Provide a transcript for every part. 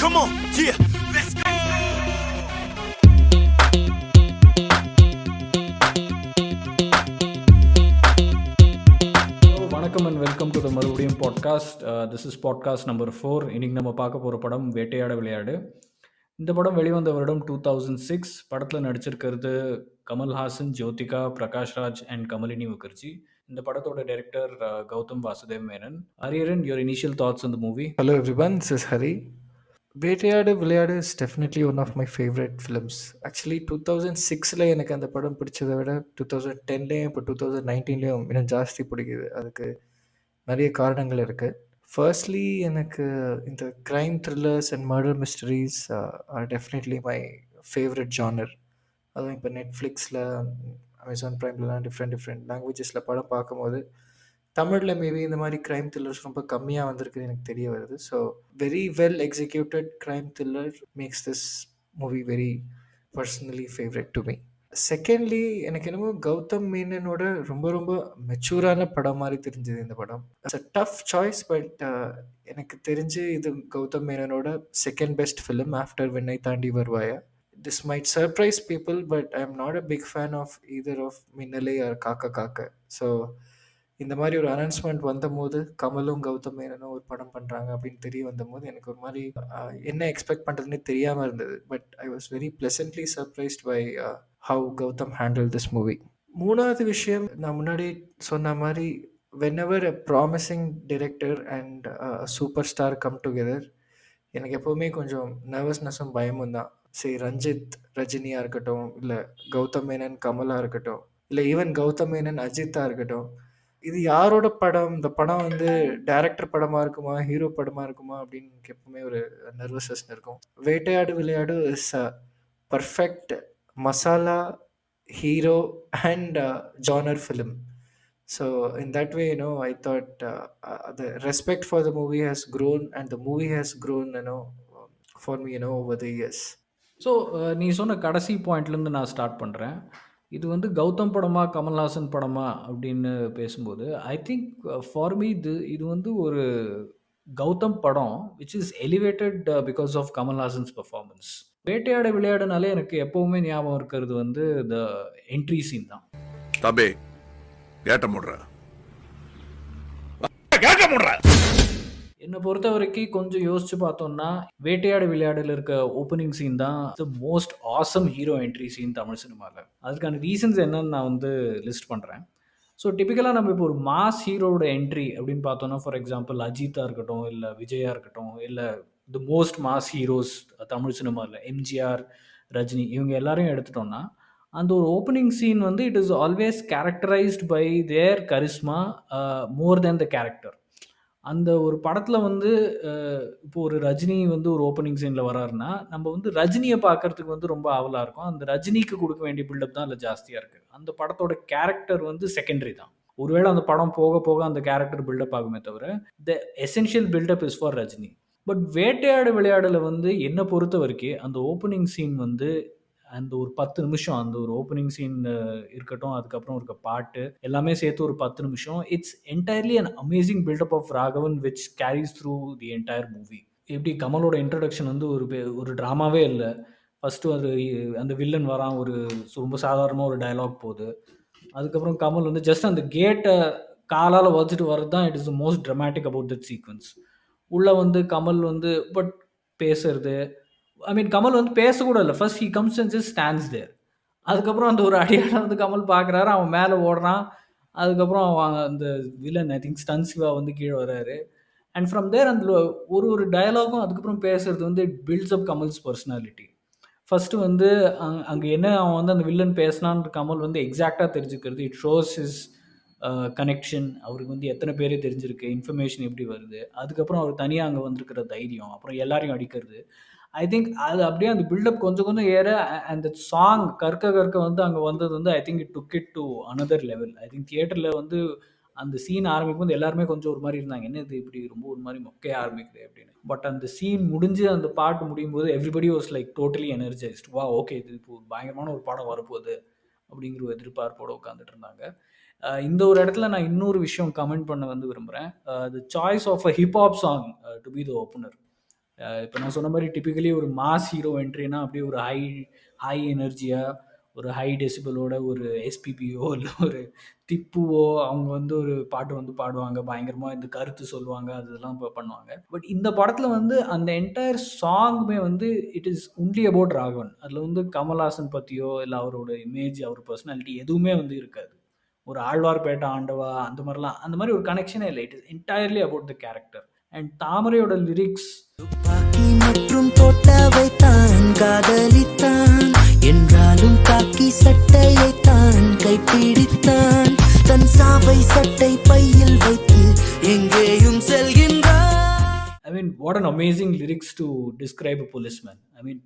Come on, yeah, let's go. வணக்கம் and welcome to the மறுபடியும் podcast. This is podcast number 4. இன்னைக்கு நம்ம பார்க்க போகிற படம் வேட்டையாட விளையாடு. இந்த படம் வெளிவந்த வருடம் 2006. படத்தில் நடிச்சிருக்கிறது கமல்ஹாசன், ஜோதிகா, பிரகாஷ்ராஜ் அண்ட் கமலினி முகர்ஜி. இந்த படத்தோட director Gautham Vasudev Menon. Hariharan, your initial thoughts on the movie? Hello everyone, this is Hari. Vettaiyaadu Vilaiyaadu is definitely one of my favorite films. Actually 2006ல எனக்கு அந்த படம் பிடிச்சதை விட 2010லேயும் இப்போ 2019லேயும் இன்னும் ஜாஸ்தி பிடிக்குது. அதுக்கு நிறைய காரணங்கள் இருக்குது. ஃபர்ஸ்ட்லி எனக்கு இந்த crime thrillers and murder mysteries are definitely my favourite genre. அதுவும் இப்போ நெட்ஃப்ளிக்ஸில், அமேசான் ப்ரைம்லலாம் டிஃப்ரெண்ட் லாங்குவேஜஸில் படம் பார்க்கும்போது தமிழில் மேபி இந்த மாதிரி க்ரைம் த்ரில்லர்ஸ் ரொம்ப கம்மியாக வந்திருக்குன்னு எனக்கு தெரிய வருது. So very well executed crime thriller makes this movie very personally favourite to me. Secondly, எனக்கு என்னமோ கௌதம் மேனனோட ரொம்ப ரொம்ப மெச்சூரான படம் மாதிரி தெரிஞ்சது இந்த படம். It's a tough choice, but எனக்கு தெரிஞ்சு இது கௌதம் மேனனோட second best film after Vinnai Thaandi Varuvaayaa. This might surprise people, but I'm not a big fan of either of Minnale or காக்க காக்க. ஸோ இந்த மாதிரி ஒரு அனௌன்ஸ்மெண்ட் வந்தபோது கமலும் கௌதம் மேனனும் ஒரு படம் பண்ணுறாங்க அப்படின்னு தெரிய வந்தபோது எனக்கு ஒரு மாதிரி என்ன எக்ஸ்பெக்ட் பண்ணுறதுன்னு தெரியாமல் இருந்தது. But I was very pleasantly surprised by how Gautham handle this movie. மூணாவது விஷயம், நான் முன்னாடி சொன்ன மாதிரி whenever a promising director and a superstar come together, எனக்கு எப்போவுமே கொஞ்சம் நர்வஸ்னஸும் பயமும் தான். சரி, ரஞ்சித் ரஜினியாக இருக்கட்டும், இல்லை கௌதம் மேனன் கமலாக இருக்கட்டும், இல்லை ஈவன் கௌதம் மேனன் அஜித்தாக இருக்கட்டும், இது யாரோட படம், இந்த படம் வந்து டைரக்டர் படமாக இருக்குமா, ஹீரோ படமாக இருக்குமா அப்படின்னு எனக்கு எப்பவுமே ஒரு நர்வஸஸ் இருக்கும். வேட்டையாடு விளையாடு is a perfect masala hero and genre film. So in that way, I thought the respect for the movie has grown, and the movie has grown, for me, over the years. So நீ சொன்ன கடைசி பாயிண்ட்லேருந்து நான் start பண்ணுறேன். இது வந்து கௌதம் படமா கமல்ஹாசன் படமா அப்படின்னு பேசும்போது ஐ திங்க் ஃபார் மீ இது வந்து ஒரு கௌதம் படம் which is elevated because of Kamal Haasan's performance. வேட்டையாட விளையாடுனாலே எனக்கு எப்போவுமே ஞாபகம் இருக்கிறது வந்து த என்ட்ரி சீன் தான். தம்பி கேட்ட முடுற என்னை பொறுத்த வரைக்கும் கொஞ்சம் யோசிச்சு பார்த்தோம்னா வேட்டையாடு விளையாடுல இருக்க ஓப்பனிங் சீன் தான் the most awesome hero entry scene Tamil சினிமாவில். அதுக்கான ரீசன்ஸ் என்னன்னு நான் வந்து லிஸ்ட் பண்ணுறேன். ஸோ டிபிக்கலாக நம்ம இப்போ ஒரு மாஸ் ஹீரோட என்ட்ரி அப்படின்னு பார்த்தோம்னா, ஃபார் எக்ஸாம்பிள் அஜித்தாக இருக்கட்டும், இல்லை விஜயா இருக்கட்டும், இல்லை the most mass heroes Tamil சினிமாவில் எம்ஜிஆர், ரஜினி, இவங்க எல்லாரையும் எடுத்துட்டோம்னா அந்த ஒரு ஓப்பனிங் சீன் வந்து it is always characterised by their charisma more than the character. அந்த ஒரு படத்தில் வந்து இப்போ ஒரு ரஜினி வந்து ஒரு ஓப்பனிங் சீனில் வராருன்னா நம்ம வந்து ரஜினியை பார்க்கறதுக்கு வந்து ரொம்ப ஆவலாக இருக்கும். அந்த ரஜினிக்கு கொடுக்க வேண்டிய பில்டப் தான் அதில் ஜாஸ்தியாக இருக்குது. அந்த படத்தோட கேரக்டர் வந்து செகண்டரி தான். ஒருவேளை அந்த படம் போக போக அந்த கேரக்டர் பில்டப் ஆகுமே தவிர the essential buildup is for Rajini. But Vettaiyaadu விளையாடல வந்து என்னை பொறுத்த வரைக்கும் அந்த ஓப்பனிங் சீன் வந்து அந்த ஒரு 10 நிமிஷம், அந்த ஒரு ஓப்பனிங் சீன் இருக்கட்டும், அதுக்கப்புறம் இருக்க பாட்டு எல்லாமே சேர்த்து ஒரு 10 நிமிஷம், it's entirely an amazing buildup of Raghavan which carries through the entire movie. எப்படி கமலோட இன்ட்ரடக்ஷன் வந்து ஒரு ட்ராமாவே இல்லை. ஃபஸ்ட்டு அந்த வில்லன் வரான், ஒரு ரொம்ப சாதாரணமாக ஒரு டயலாக் போகுது. அதுக்கப்புறம் கமல் வந்து ஜஸ்ட் அந்த கேட்டை காலால் வச்சுட்டு வர்றது தான் it is the most dramatic about that sequence. உள்ளே வந்து கமல் வந்து பட் பேசுறது, ஐ மீன் கமல் வந்து பேசக்கூட இல்லை, first he comes and just stands there. அதுக்கப்புறம் அந்த ஒரு அடியால வந்து கமல் பார்க்குறாரு, அவன் மேலே ஓடுறான். அதுக்கப்புறம் அவன் அந்த villain I think Stun Siva வந்து கீழே வர்றாரு. அண்ட் ஃப்ரம் தேர் அந்த ஒரு டயலாகும் அதுக்கப்புறம் பேசுறது வந்து it builds up Kamal's personality. First வந்து அங்கே என்ன அவன் வந்து அந்த வில்லன் பேசினான்னு கமல் வந்து எக்ஸாக்டாக தெரிஞ்சுக்கிறது. இட் ஷோஸ் ஹிஸ் கனெக்ஷன், அவருக்கு வந்து எத்தனை பேரே தெரிஞ்சிருக்கு, இன்ஃபர்மேஷன் எப்படி வருது. அதுக்கப்புறம் அவர் தனியாக அங்கே வந்திருக்கிற தைரியம், அப்புறம் எல்லாரையும் அடிக்கிறது. ஐ திங்க் அது அப்படியே அந்த பில்டப் கொஞ்சம் கொஞ்சம் ஏற அந்த சாங் கற்க கற்க வந்து அங்கே வந்தது வந்து I think it took it to another level. I think தியேட்டரில் வந்து அந்த சீன் ஆரம்பிக்கும் போது எல்லாருமே கொஞ்சம் ஒரு மாதிரி இருந்தாங்க, என்ன இது இப்படி ரொம்ப ஒரு மாதிரி மொக்கைய ஆரம்பிக்குது அப்படின்னு. பட் அந்த சீன் முடிஞ்சு அந்த பாட்டு முடியும் போது everybody was like totally energised. வா ஓகே, இது இப்போ பயங்கரமான ஒரு படம் வரப்போகுது அப்படிங்கிற ஒரு எதிர்பார்ப்போடு உட்காந்துட்டு இருந்தாங்க. இந்த ஒரு இடத்துல நான் இன்னொரு விஷயம் கமெண்ட் பண்ண வந்து விரும்புகிறேன். The choice of a hip hop song to be the opener. இப்போ நான் சொன்ன மாதிரி டிப்பிக்கலி ஒரு மாஸ் ஹீரோ என்ட்ரினா அப்படியே ஒரு ஹை எனர்ஜியாக ஒரு ஹை டெசிபலோட ஒரு எஸ்பிபியோ இல்லை ஒரு திப்புவோ அவங்க வந்து ஒரு பாட்டு வந்து பாடுவாங்க, பயங்கரமாக இந்த கருத்து சொல்லுவாங்க, அதெல்லாம் இப்போ பண்ணுவாங்க. பட் இந்த படத்தில் வந்து அந்த என்டையர் சாங்குமே வந்து it is only about Raghavan. அதில் வந்து கமல்ஹாசன் பற்றியோ இல்லை அவரோட இமேஜ் அவர் பர்சனாலிட்டி எதுவுமே வந்து இருக்காது. ஒரு ஆழ்வார்பேட்டை ஆண்டவா அந்த மாதிரிலாம் அந்த மாதிரி ஒரு கனெக்ஷனே இல்லை. It is entirely about the character. And தாமரையோட லிரிக்ஸ் துப்பாக்கி மற்றும் தோட்டாவை தான் காதலித்தான், என்றாலும் காக்கி சட்டையை தான் கைப்பிடித்தான், தன் சாவை சட்டை பையில் வைத்து எங்கேயும் செல்கின்றான். I mean, what an amazing lyrics to describe a policeman. I mean,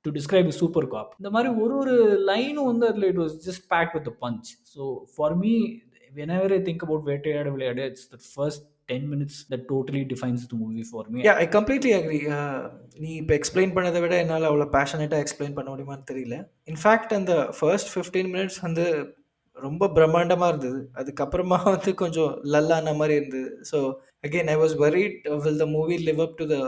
to describe a super cop. இந்த மாதிரி ஒரு லைனும் வந்து அதில் it was just packed with a punch. So for me, whenever I think about வேட்டையாடு விளையாடு, it's the first 10 minutes that totally defines the movie for me. I completely agree. நீ இப்போ explain பண்ணதை விட என்னால் அவ்வளோ பேஷனேட்டாக எக்ஸ்பிளைன் பண்ண முடியுமான்னு தெரியல. இன்ஃபேக்ட் அந்த ஃபர்ஸ்ட் 15 மினிட்ஸ் வந்து ரொம்ப பிரம்மாண்டமாக இருந்தது. அதுக்கப்புறமா வந்து கொஞ்சம் லல்லான மாதிரி இருந்தது. So again I was worried, will the movie live up to the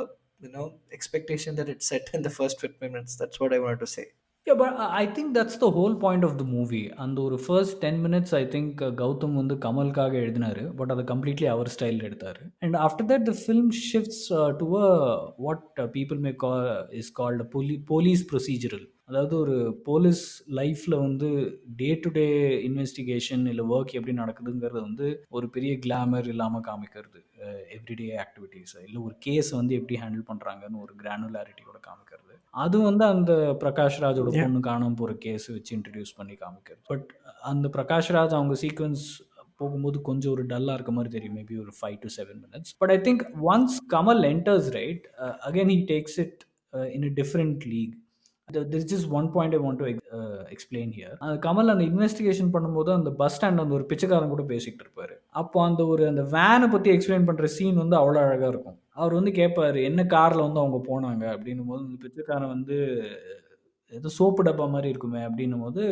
expectation that it set in the first 15 minutes? That's what I wanted to say. Yeah, but I think that's the whole point of the movie. அந்த ஒரு first 10 minutes I think Gautham வந்து கமலுக்காக எழுதினாரு, but அதை completely அவர் style எடுத்தார். And after that the film shifts to a what people may call is called police procedural. அதாவது ஒரு போலீஸ் லைஃப்பில் வந்து டே டு டே இன்வெஸ்டிகேஷன் இல்லை ஒர்க் எப்படி நடக்குதுங்கிறது வந்து ஒரு பெரிய கிளாமர் இல்லாமல் காமிக்கிறது, எவ்ரிடே ஆக்டிவிட்டீஸ் இல்லை ஒரு கேஸை வந்து எப்படி ஹேண்டில் பண்ணுறாங்கன்னு ஒரு கிரானுலாரிட்டியோட காமிக்கிறது. அது வந்து அந்த பிரகாஷ் ராஜோட பொண்ணு காணாமல் போகிற கேஸ் வச்சு இன்ட்ரடியூஸ் பண்ணி காமிக்கிறது. பட் அந்த பிரகாஷ் ராஜ் அவங்க சீக்வன்ஸ் போகும்போது கொஞ்சம் ஒரு டல்லாக இருக்க மாதிரி தெரியும், மேபி ஒரு 5 to 7 minutes. But I think once Kamal enters right, again he takes it in a different league. There's just one point I want to explain here. Kamal அந்த இன்வெஸ்டிகேஷன் பண்ணும்போது அந்த பஸ் ஸ்டாண்ட் அந்த ஒரு பிச்சைக்காரன் கூட பேசிக்கிட்டு இருப்பாரு. அப்போ அந்த வேனை பற்றி எக்ஸ்பிளைன் பண்ணுற சீன் வந்து அவ்வளோ அழகாக இருக்கும். அவர் வந்து கேட்பாரு என்ன காரில் வந்து அவங்க போனாங்க அப்படின்னும் போது அந்த பிச்சைக்காரன் வந்து ஏதோ சோப்பு டப்பா மாதிரி இருக்குமே அப்படின்னும் போது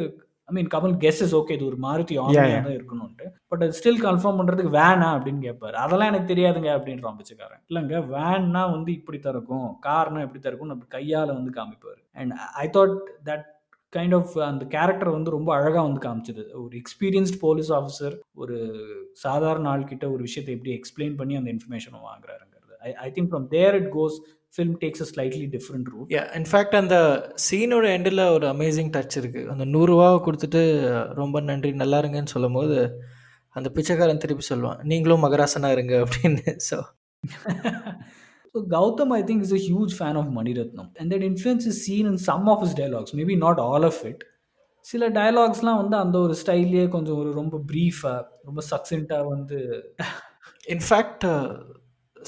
ஐ மீன் கமல் கெஸ்ஸஸ் ஓகே இது ஒரு மாருதி ஆன்லைனாக தான் இருக்கணும்ட்டு, பட் அது ஸ்டில் கன்ஃபார்ம் பண்ணுறதுக்கு வேனா அப்படின்னு கேட்பாரு. அதெல்லாம் எனக்கு தெரியாதுங்க அப்படின்றான் பிச்சைக்காரன். இல்லைங்க வேன்னா வந்து இப்படி தான் இருக்கும், கார்னா இப்படி தான் இருக்கும்னு அப்படி கையால் வந்து காமிப்பார். And I thought that kind of அந்த கேரக்டர் வந்து ரொம்ப அழகாக வந்து காமிச்சது. ஒரு எக்ஸ்பீரியன்ஸ்ட் போலீஸ் ஆஃபீஸர் ஒரு சாதாரண ஆள்கிட்ட ஒரு விஷயத்தை எப்படி எக்ஸ்பிளைன் பண்ணி அந்த இன்ஃபர்மேஷனை வாங்குறாருங்கிறது. I think from there it goes, film takes a slightly different route. In fact அந்த சீனோட எண்டில் ஒரு அமேசிங் டச் இருக்குது. அந்த 100 ரூபாவை கொடுத்துட்டு ரொம்ப நன்றி நல்லா இருங்கன்னு சொல்லும் போது அந்த பிச்சைக்காரன் திருப்பி சொல்லுவான் நீங்களும் மகராசனா இருங்க அப்படின்னு. So Gautam I think is a huge fan of Mani Ratnam, and that influence is seen in some of his dialogues, maybe not all of it. சில டயலாக்ஸ்லாம் வந்து அந்த ஒரு ஸ்டைல்லையே கொஞ்சம் ஒரு ரொம்ப ப்ரீஃபாக ரொம்ப சக்சென்ட்டாக வந்து in fact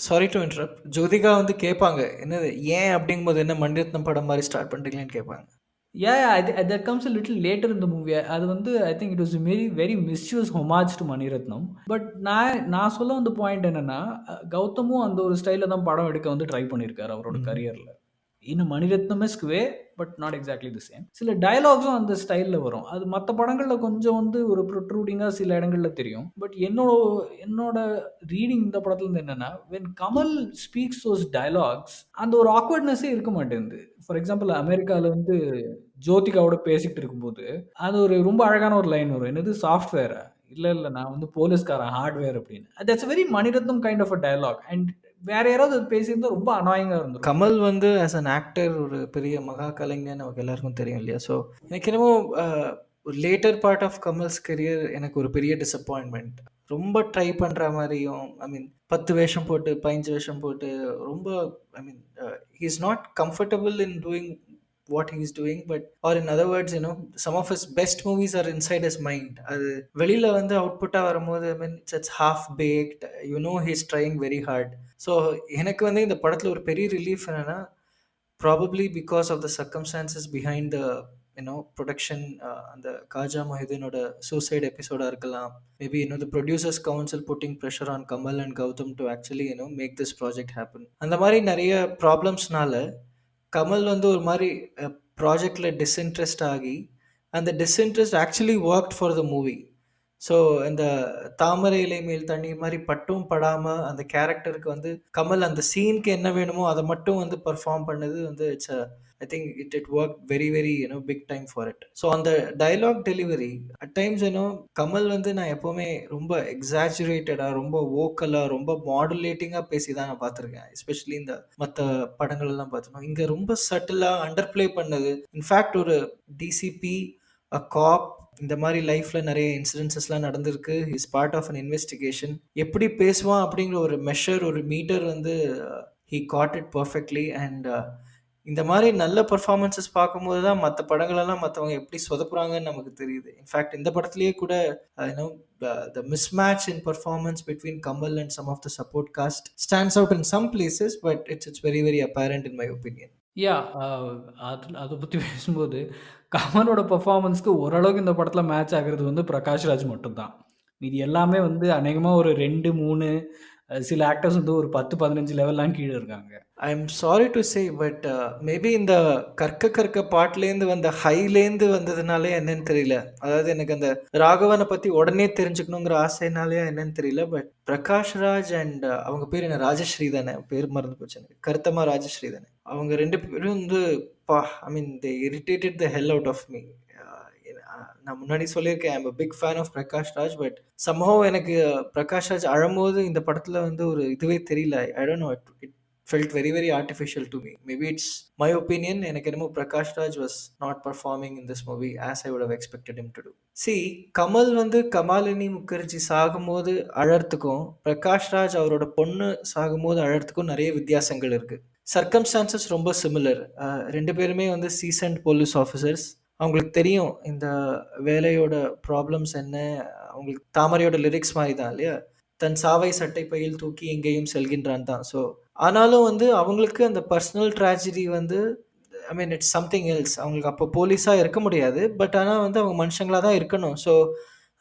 sorry to interrupt, Jyothika வந்து கேட்பாங்க என்னது ஏன் அப்படிங்கும்போது என்ன மணிரத்னம் படம் மாதிரி ஸ்டார்ட் பண்ணுறீங்கன்னு கேட்பாங்க. that comes a little later in the movie. அது வந்து I think it was a very very mischievous homage to Maniratnam. But நான் சொல்ல வந்த பாயிண்ட் என்னன்னா, கௌதமும் அந்த ஒரு ஸ்டைலில் தான் படம் எடுக்க வந்து ட்ரை பண்ணியிருக்காரு அவரோட கரியரில். இன்னும் Maniratnamesque way, but not exactly the same. சில டயலாக்ஸும் அந்த ஸ்டைலில் வரும். அது மற்ற படங்களில் கொஞ்சம் வந்து ஒரு ப்ரொட்ரூடிங்காக சில இடங்களில் தெரியும். பட் என்னோட ரீடிங் இந்த படத்துலேருந்து என்னென்னா, when Kamal speaks those dialogues அந்த ஒரு ஆக்வர்ட்னஸே இருக்க மாட்டேங்குது. ஃபார் எக்ஸாம்பிள் அமெரிக்காவில் வந்து ஜோதிகாவோட பேசிக்கிட்டு இருக்கும்போது அது ஒரு ரொம்ப அழகான ஒரு லைன் வரும், என்னது சாஃப்ட்வேரா இல்லை நான் வந்து போலீஸ்காரன் ஹார்ட்வேர் அப்படின்னு. That's very Mani Ratnam kind of a dialogue. And வேற யாராவது பேசியிருந்தா ரொம்ப அனாயிங்காக இருந்தது. கமல் வந்து ஆஸ் அன் ஆக்டர் ஒரு பெரிய மகா கலைஞர் நமக்கு எல்லாருக்கும் தெரியும் இல்லையா. ஸோ எனக்கு என்னமோ ஒரு later part of Kamal's career எனக்கு ஒரு பெரிய டிசப்பாயின்மெண்ட். ரொம்ப ட்ரை பண்ணுற மாதிரியும் ஐ மீன் 10 வேஷம் போட்டு 15 வேஷம் போட்டு ரொம்ப I mean he is not comfortable in doing what he is doing, but or in other words some of his best movies are inside his mind. அது வெளியில வந்து அவுட்புட்டா வரும்போது I mean it's half baked, he's trying very hard. So எனக்கு வந்து இந்த படத்துல ஒரு பெரிய ரிலீஃப் என்னன்னா, probably because of the circumstances behind the production, அந்த காஜா மொஹிதீனோட சூசைட் எபிசோடா இருக்கலாம், maybe the producers council putting pressure on Kamal and Gautam to actually make this project happen. அந்த மாதிரி நிறைய ப்ராப்ளம்ஸ்னால கமல் வந்து ஒரு மாதிரி ப்ராஜெக்டில் டிஸ்இன்ட்ரெஸ்ட் ஆகி அந்த disinterest actually worked for the movie. So இந்த தாமரை இலை மேல் தண்ணீர் மாதிரி பட்டும் படாமல் அந்த கேரக்டருக்கு வந்து கமல் அந்த சீனுக்கு என்ன வேணுமோ அதை மட்டும் வந்து பர்ஃபார்ம் பண்ணது வந்து it's I think it work very very big time for it. So அந்த dialogue delivery at times Kamal வந்து நான் எப்போவுமே ரொம்ப எக்ஸாஜுரேட்டடாக ரொம்ப வோக்கலாக ரொம்ப மாடுலேட்டிங்காக பேசி தான் நான் பார்த்துருக்கேன். எஸ்பெஷலி இந்த மற்ற படங்கள்லாம் பார்த்தோம் இங்கே ரொம்ப சட்டிலாக அண்டர் ப்ளே பண்ணது. இன்ஃபேக்ட் ஒரு டிசிபி அ காப் இந்த மாதிரி லைஃப்ல நிறைய இன்சிடென்சஸ்லாம் நடந்திருக்கு. Is part of an investigation. எப்படி பேசுவான் அப்படிங்கிற ஒரு மெஷர் ஒரு மீட்டர் வந்து he got it perfectly. And இந்த மாதிரி நல்ல பர்ஃபார்மன்ஸஸ் பார்க்கும்போது தான் மற்ற படங்களெல்லாம் மற்றவங்க எப்படி சொதப்புறாங்கன்னு நமக்கு தெரியுது. இன்ஃபேக்ட் இந்த படத்துலேயே கூட you know the mismatch in performance between Kamal and some of the support cast stands out in some places, but it's very very apparent in my opinion. யா அதை பற்றி பேசும்போது கமலோட பெர்ஃபார்மன்ஸ்க்கு ஓரளவுக்கு இந்த படத்தில் மேட்ச் ஆகிறது வந்து பிரகாஷ் ராஜ் மட்டும்தான். இது எல்லாமே வந்து அநேகமாக ஒரு 2, 3 சில ஆக்டர்ஸ் வந்து ஒரு 10, 15 லெவல்லாம் கீழே இருக்காங்க. I am sorry to say but maybe இந்த கற்க கற்க பாட்டுலேருந்து வந்த ஹைலேருந்து வந்ததுனாலே என்னன்னு தெரியல. அதாவது எனக்கு அந்த ராகவனை பற்றி உடனே தெரிஞ்சுக்கணுங்கிற ஆசைனாலே என்னன்னு தெரியல. பட் பிரகாஷ் ராஜ் அண்ட் அவங்க பேர் என்ன ராஜஸ்ரீ தானே, பேர் மறந்து போச்சு எனக்கு, கருத்தமா ராஜஸ்ரீ தானே, அவங்க 2 பேரும் வந்து I mean they irritated the hell out of me. நான் முன்னாடி சொல்லியிருக்கேன் I am a big fan of Prakash Raj. But somehow எனக்கு பிரகாஷ் ராஜ் அழும்போது இந்த படத்தில் வந்து ஒரு இதுவே தெரியல. ஐ don't no, it felt very very artificial to me. Maybe it's my opinion. எனக்கு என்னமோ Prakash Raj was not performing in this movie as I would have expected him to do. See, Kamal வந்து கமாலினி முகர்ஜி சாகும்போது அழறதுக்கும் பிரகாஷ் ராஜ் அவரோட பொண்ணு சாகும்போது அழறதுக்கும் நிறைய வித்தியாசங்கள் இருக்கு. சர்க்கம்ஸ்டான்சஸ் ரொம்ப சிமிலர். 2 பேருமே வந்து சீசன்ட் போலீஸ் ஆஃபீஸர்ஸ். அவங்களுக்கு தெரியும் இந்த வேலையோட ப்ராப்ளம்ஸ் என்ன. அவங்களுக்கு தாமரையோட லிரிக்ஸ் மாதிரி தான் இல்லையா, தன் சாவை சட்டை பையில் தூக்கி எங்கேயும் செல்கின்றான் தான். ஸோ ஆனாலும் வந்து அவங்களுக்கு அந்த பர்சனல் ட்ராஜடி வந்து I mean it's something else. அவங்களுக்கு அப்போ போலீஸாக இருக்க முடியாது, பட் ஆனால் வந்து அவங்க மனுஷங்களாக தான் இருக்கணும். ஸோ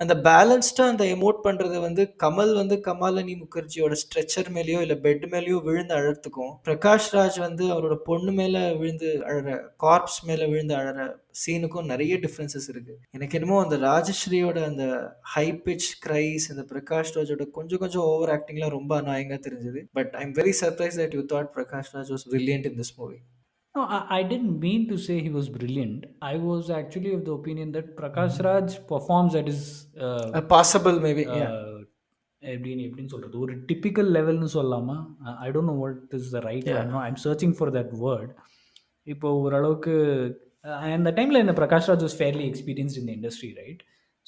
அந்த பேலன்ஸ்டாக அந்த எமோட் பண்ணுறது வந்து கமல் வந்து கமாலினி முகர்ஜியோட ஸ்ட்ரெச்சர் மேலேயோ இல்லை பெட் மேலேயோ விழுந்து அழறதுக்கும் பிரகாஷ் ராஜ் வந்து அவரோட பொண்ணு மேலே விழுந்து அழற, கார்ப்ஸ் மேலே விழுந்து அழற சீனுக்கும் நிறைய டிஃப்ரென்சஸ் இருக்குது. எனக்கு என்னமோ அந்த ராஜஸ்ரீயோட அந்த ஹை பிச் கிரைஸ், இந்த பிரகாஷ் ராஜோட கொஞ்சம் கொஞ்சம் ஓவர் ஆக்டிங்லாம் ரொம்ப அநாயகமாக தெரிஞ்சது. But I am very surprise that you thought Prakash Raj was brilliant in this movie. No, I didn't mean to say he was brilliant. I was actually of the opinion that Prakash Raj performs at his possible maybe எப்படின்னு சொல்கிறது, ஒரு typical லெவல்னு சொல்லாமா, I don't know what is the right, I'm searching for that word. இப்போ ஓரளவுக்கு அந்த டைமில் என்ன Prakash Raj was fairly experienced in the industry, right?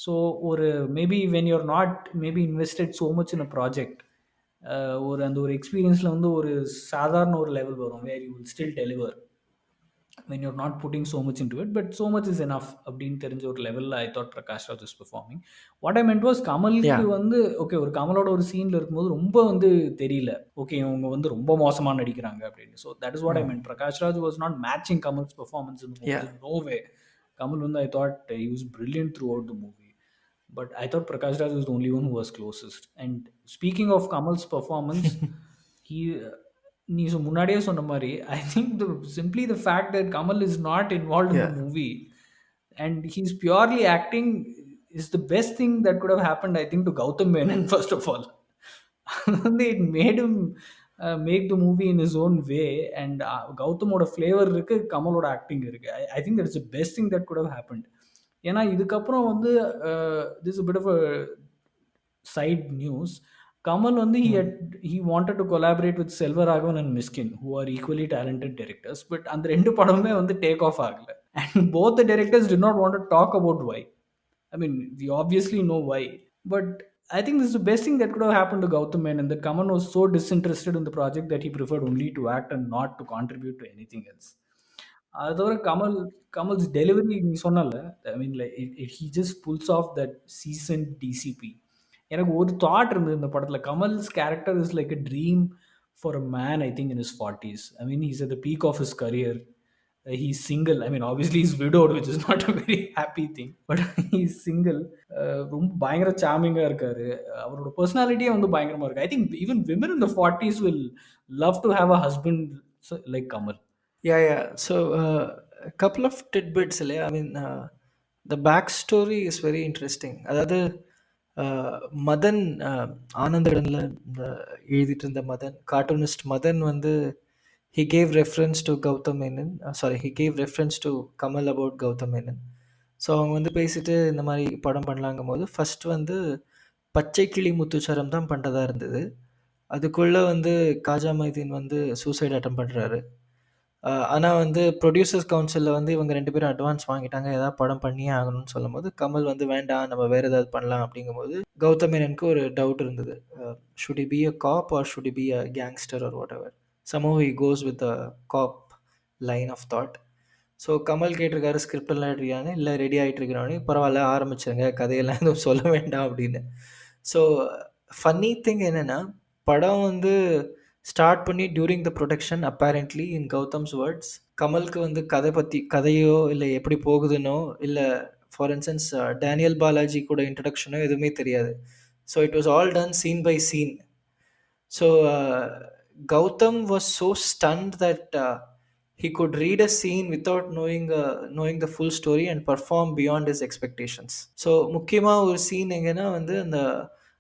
So ஒரு maybe when you're not maybe invested so much in a project, ஒரு அந்த ஒரு எக்ஸ்பீரியன்ஸில் வந்து ஒரு சாதாரண ஒரு லெவல் வரும் where you will still deliver when you're not putting so much into it, but so much is enough அப்படின்னு தெரிஞ்ச ஒரு லெவலில் I thought Prakash Raj is performing. What I meant was கமலுக்கு வந்து ஓகே ஒரு கமலோட ஒரு சீனில் இருக்கும்போது ரொம்ப வந்து தெரியல, ஓகே இவங்க வந்து ரொம்ப மோசமாக நடிக்கிறாங்க அப்படின்னு. So that is what I meant. Prakash Raj was not matching Kamal's performance in no way. Kamal வந்து I thought he was brilliant throughout the movie, but I thought Prakash Raj was the only one who was closest. And speaking of Kamal's performance, he நீ முன்னாடியே சொன்ன மாதிரி I think simply the fact that Kamal is not involve in the movie and he's purely acting is the best thing that could have happened I think to Gautham Menon first of all. வந்து it made him make the movie in his own way. And கௌதமோட flavour இருக்கு, கமலோட acting இருக்கு. I think that is the best thing that could have happened. ஏன்னா இதுக்கப்புறம் வந்து this bit of side news, Kamal வந்து he wanted to collaborate with Selvaraghavan and Miskin, who are equally talented directors, but அந்த 2 படமுமே வந்து take off ஆகல. And both the directors did not want to talk about why. I mean, we obviously know why, but I think this is the best thing that could have happened to Gautam Menon, that Kamal was so disinterested in the project that he preferred only to act and not to contribute to anything else. அது தவிர Kamal's delivery நீ சொன்னல, I mean like he just pulls off that seasoned DCP. எனக்கு ஒரு thought இருந்தது இந்த படத்தில், Kamal's character is like a dream for a man I think in his 40s. I mean he's at the peak of his career. He's single. I mean obviously he's widowed, which is not a very happy thing, but he's single. ரொம்ப பயங்கர சாமிங்காக இருக்காரு. அவரோட பர்சனாலிட்டியே வந்து பயங்கரமாக இருக்குது. I think even women in the 40s will love to have a husband like Kamal. Yeah. So a couple of tidbits இல்லையா. I mean the back story is very interesting. அதாவது மதன் ஆனந்த விகடனில் இந்த எழுதிட்டு இருந்த மதன், கார்ட்டூனிஸ்ட் மதன் வந்து he gave reference to Gautham Menon, he gave reference to Kamal about Gautham Menon. So அவங்க வந்து பேசிட்டு இந்த மாதிரி படம் பண்ணலாங்கும் போது ஃபர்ஸ்ட் வந்து பச்சை கிளி முத்துச்சரம் தான் பண்ணுறதா இருந்தது. அதுக்குள்ளே வந்து காஜா மைதீன் வந்து சூசைட் அட்டம் பண்ணுறாரு. ஆனால் வந்து ப்ரொடியூசர்ஸ் கவுன்சிலில் வந்து இவங்க 2 பேரும் அட்வான்ஸ் வாங்கிட்டாங்க, ஏதாவது படம் பண்ணியே ஆகணும்னு சொல்லும்போது கமல் வந்து வேண்டாம், நம்ம வேறு ஏதாவது பண்ணலாம் அப்படிங்கும்போது கௌதம் மேனனுக்கு ஒரு டவுட் இருந்தது. Should he be a cop or should he be a gangster or whatever. Somehow he goes with the cop line of thought. So Kamal கேட்டிருக்காரு ஸ்கிரிப்ட் எல்லாம் எடுறியான்னு, இல்லை ரெடி ஆகிட்டு இருக்கிறானே, பரவாயில்ல ஆரம்பிச்சிருங்க, கதையெல்லாம் எதுவும் சொல்ல வேண்டாம் அப்படின்னு. ஸோ ஃபன்னி திங் என்னென்னா, படம் வந்து ஸ்டார்ட் பண்ணி during the production apparently in Gautham's words கமலுக்கு வந்து கதையோ இல்லை எப்படி போகுதுன்னோ, இல்லை ஃபார் இன்ஸ்டன்ஸ் டேனியல் பாலாஜி கூட இன்ட்ரடக்ஷனோ எதுவுமே தெரியாது. So it was all done scene by scene. So Gautham was so stunned that he could read a scene without knowing the full story and perform beyond his expectations. So முக்கியமாக ஒரு scene எங்கன்னா வந்து அந்த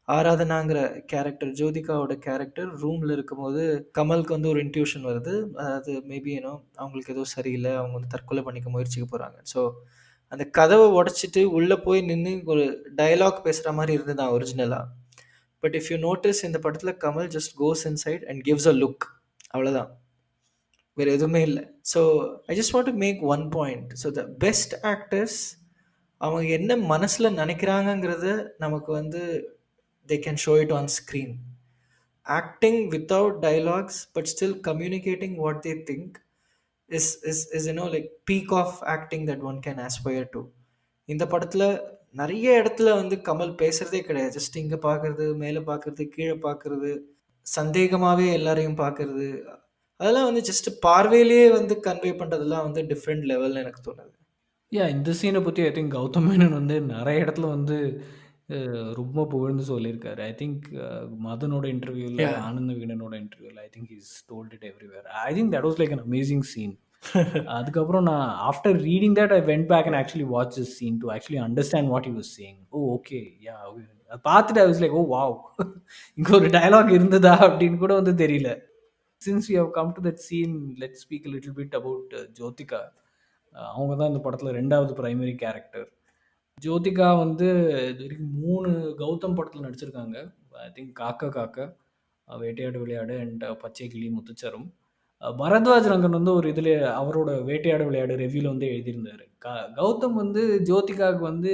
ஆராதனாங்கிற character, ஜோதிகாவோட character ரூமில் இருக்கும்போது கமலுக்கு வந்து ஒரு இன்ட்யூஷன் வருது. அதாவது மேபி அவங்களுக்கு ஏதோ சரியில்லை, அவங்க வந்து தற்கொலை பண்ணிக்க முயற்சிக்க போகிறாங்க. ஸோ அந்த கதவை உடச்சிட்டு உள்ளே போய் நின்று ஒரு டயலாக் பேசுகிற மாதிரி இருந்தது தான் ஒரிஜினலாக. பட் இஃப் யூ நோட்டீஸ் இந்த படத்தில் Kamal just goes inside and gives a look, அவ்வளோதான், வேறு எதுவுமே இல்லை. So I just want to make one point. So the best actors அவங்க என்ன மனசில் நினைக்கிறாங்கங்கிறத நமக்கு வந்து they can show it on screen. Acting without dialogues but still communicating what they think is like peak of acting that one can aspire to. இந்த படத்தில் நிறைய இடத்துல வந்து கமல் பேசுகிறதே கிடையாது. ஜஸ்ட் இங்கே பார்க்குறது, மேலே பார்க்குறது, கீழே பார்க்குறது, சந்தேகமாகவே எல்லாரையும் பார்க்குறது, அதெல்லாம் வந்து ஜஸ்ட் பார்வையிலேயே வந்து கன்வே பண்ணுறதுலாம் வந்து டிஃப்ரெண்ட் லெவல்னு எனக்கு தோணுது. இந்த சீனை பற்றி ஐ திங்க் கௌதம் மேனன் வந்து நிறைய இடத்துல வந்து ரொம்ப புகழ்ந்து சொல்லியிருக்காரு. ஐ திங்க் மதனோட இன்டர்வியூவில், ஆனந்த விகடனோட இன்டர்வியூவில் I think is told it everywhere. I think that was like an amazing scene. அதுக்கப்புறம் நான் after reading that I went back and actually watch this scene to actually understand what he was saying. Okay, yeah, அதை பார்த்துட்டு I was like, wow, இங்கே ஒரு dialogue இருந்ததா அப்படின்னு கூட வந்து தெரியல. Since we have come to that scene, let's speak a little bit about Jyothika. அவங்க தான் இந்த படத்தில் 2வது பிரைமரி கேரக்டர். ஜோதிகா வந்து இது வரைக்கும் 3 கௌதம் படத்தில் நடிச்சிருக்காங்க. ஐ திங்க் காக்கா, வேட்டையாடு விளையாடு அண்ட் பச்சை கிளி முத்துச்சரம். பரத்வாஜ் ரங்கன் வந்து ஒரு இதில் அவரோட வேட்டையாடு விளையாடு ரிவ்யூவில் வந்து எழுதியிருந்தார். கௌதம் வந்து ஜோதிகாவுக்கு வந்து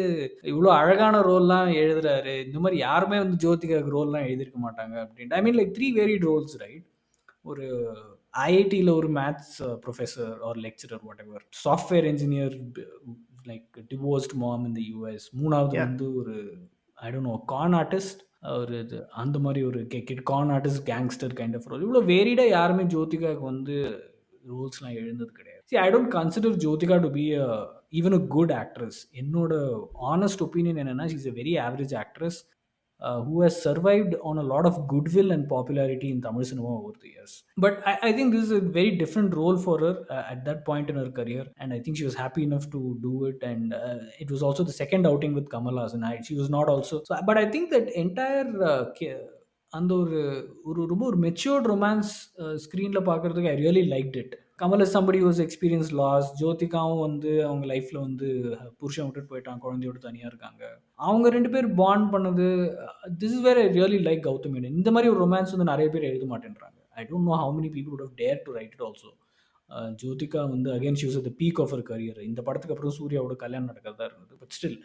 இவ்வளோ அழகான ரோல்லாம் எழுதுறாரு, இந்த மாதிரி யாருமே வந்து ஜோதிகாவுக்கு ரோல்லாம் எழுதியிருக்க மாட்டாங்க அப்படின்ட்டு. I mean like 3 varied roles, right? ஒரு ஐஐடியில் ஒரு maths professor or lecturer whatever, software engineer, like divorced mom in the US, 3வது வந்து ஒரு I don't know con artist, ஒரு இது அந்த மாதிரி ஒரு con artist gangster kind of role. இவ்வளோ வேரிடாக யாருமே ஜோதிகாவுக்கு வந்து ரோல்ஸ்லாம் எழுந்தது கிடையாது. I don't consider Jyothika to be even a good actress. என்னோட ஆனஸ்ட் ஒப்பீனியன் என்னென்னா, she is a very average actress who has survived on a lot of goodwill and popularity in Tamil cinema over the years. But I think this is a very different role for her at that point in her career, and I think she was happy enough to do it, and it was also the second outing with Kamal Haasan. She was not also so, but I think that entire அந்த ஒரு ரொம்ப ஒரு matured romance ஸ்க்ரீனில் பார்க்குறதுக்கு I really liked it. Kamal is somebody was experience loss. ஜோதிகாவும் வந்து அவங்க லைஃப்பில் வந்து புருஷன் விட்டுட்டு போயிட்டாங்க, குழந்தையோட தனியாக இருக்காங்க. அவங்க 2 பேர் பாண்ட் பண்ணது, this is where I really like Gautham Menon. இந்த மாதிரி ஒரு ரொமான்ஸ் வந்து நிறைய பேர் எழுத மாட்டேன்றாங்க. I don't know how many people would have dare to write it also. Jyothika வந்து again she was at the peak of her career. இந்த படத்துக்கு அப்புறம் சூர்யாவோட கல்யாணம் நடக்கிறதா இருந்தது. பட் ஸ்டில்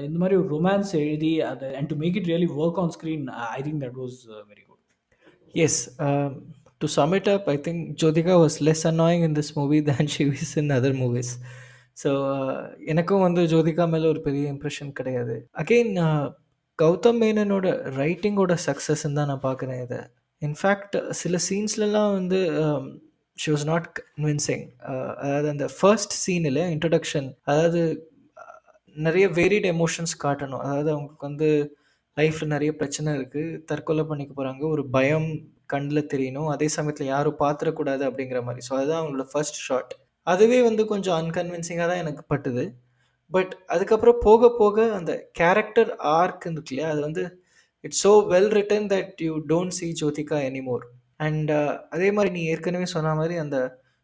இந்த மாதிரி ஒரு ரொமான்ஸ் எழுதி அதை and to make it really work on screen, I think that was very good. Yes, to sum it up, I think Jyotika was less annoying in this movie than she was in other movies. So எனக்கும் வந்து ஜோதிகா மேலே ஒரு பெரிய impression கிடையாது. Again Gautham மேனனோட ரைட்டிங்கோட சக்ஸஸ்ன்னு தான் நான் பார்க்குறேன் இதை. இன்ஃபேக்ட் சில சீன்ஸ்லலாம் வந்து ஷி வாஸ் நாட் கன்வின்சிங். அதாவது அந்த ஃபர்ஸ்ட் சீனில் இன்ட்ரடக்ஷன், அதாவது நிறைய வேரிட் எமோஷன்ஸ் காட்டணும். அதாவது அவங்களுக்கு வந்து லைஃப்பில் நிறைய பிரச்சனை இருக்குது, தற்கொலை பண்ணிக்க போகிறாங்க, ஒரு பயம் கண்ணில் தெரியணும், அதே சமயத்தில் யாரும் பார்த்துடக்கூடாது அப்படிங்கிற மாதிரி. ஸோ அதுதான் அவங்களோட ஃபர்ஸ்ட் ஷாட். அதுவே வந்து கொஞ்சம் அன்கன்வின்சிங்காக தான் எனக்கு பட்டுது. பட் அதுக்கப்புறம் போக போக அந்த கேரக்டர் ஆர்க் இருக்கு இல்லையா, அது வந்து it's so well written that you don't see Jyothika anymore. And அதே மாதிரி நீ ஏற்கனவே சொன்ன மாதிரி அந்த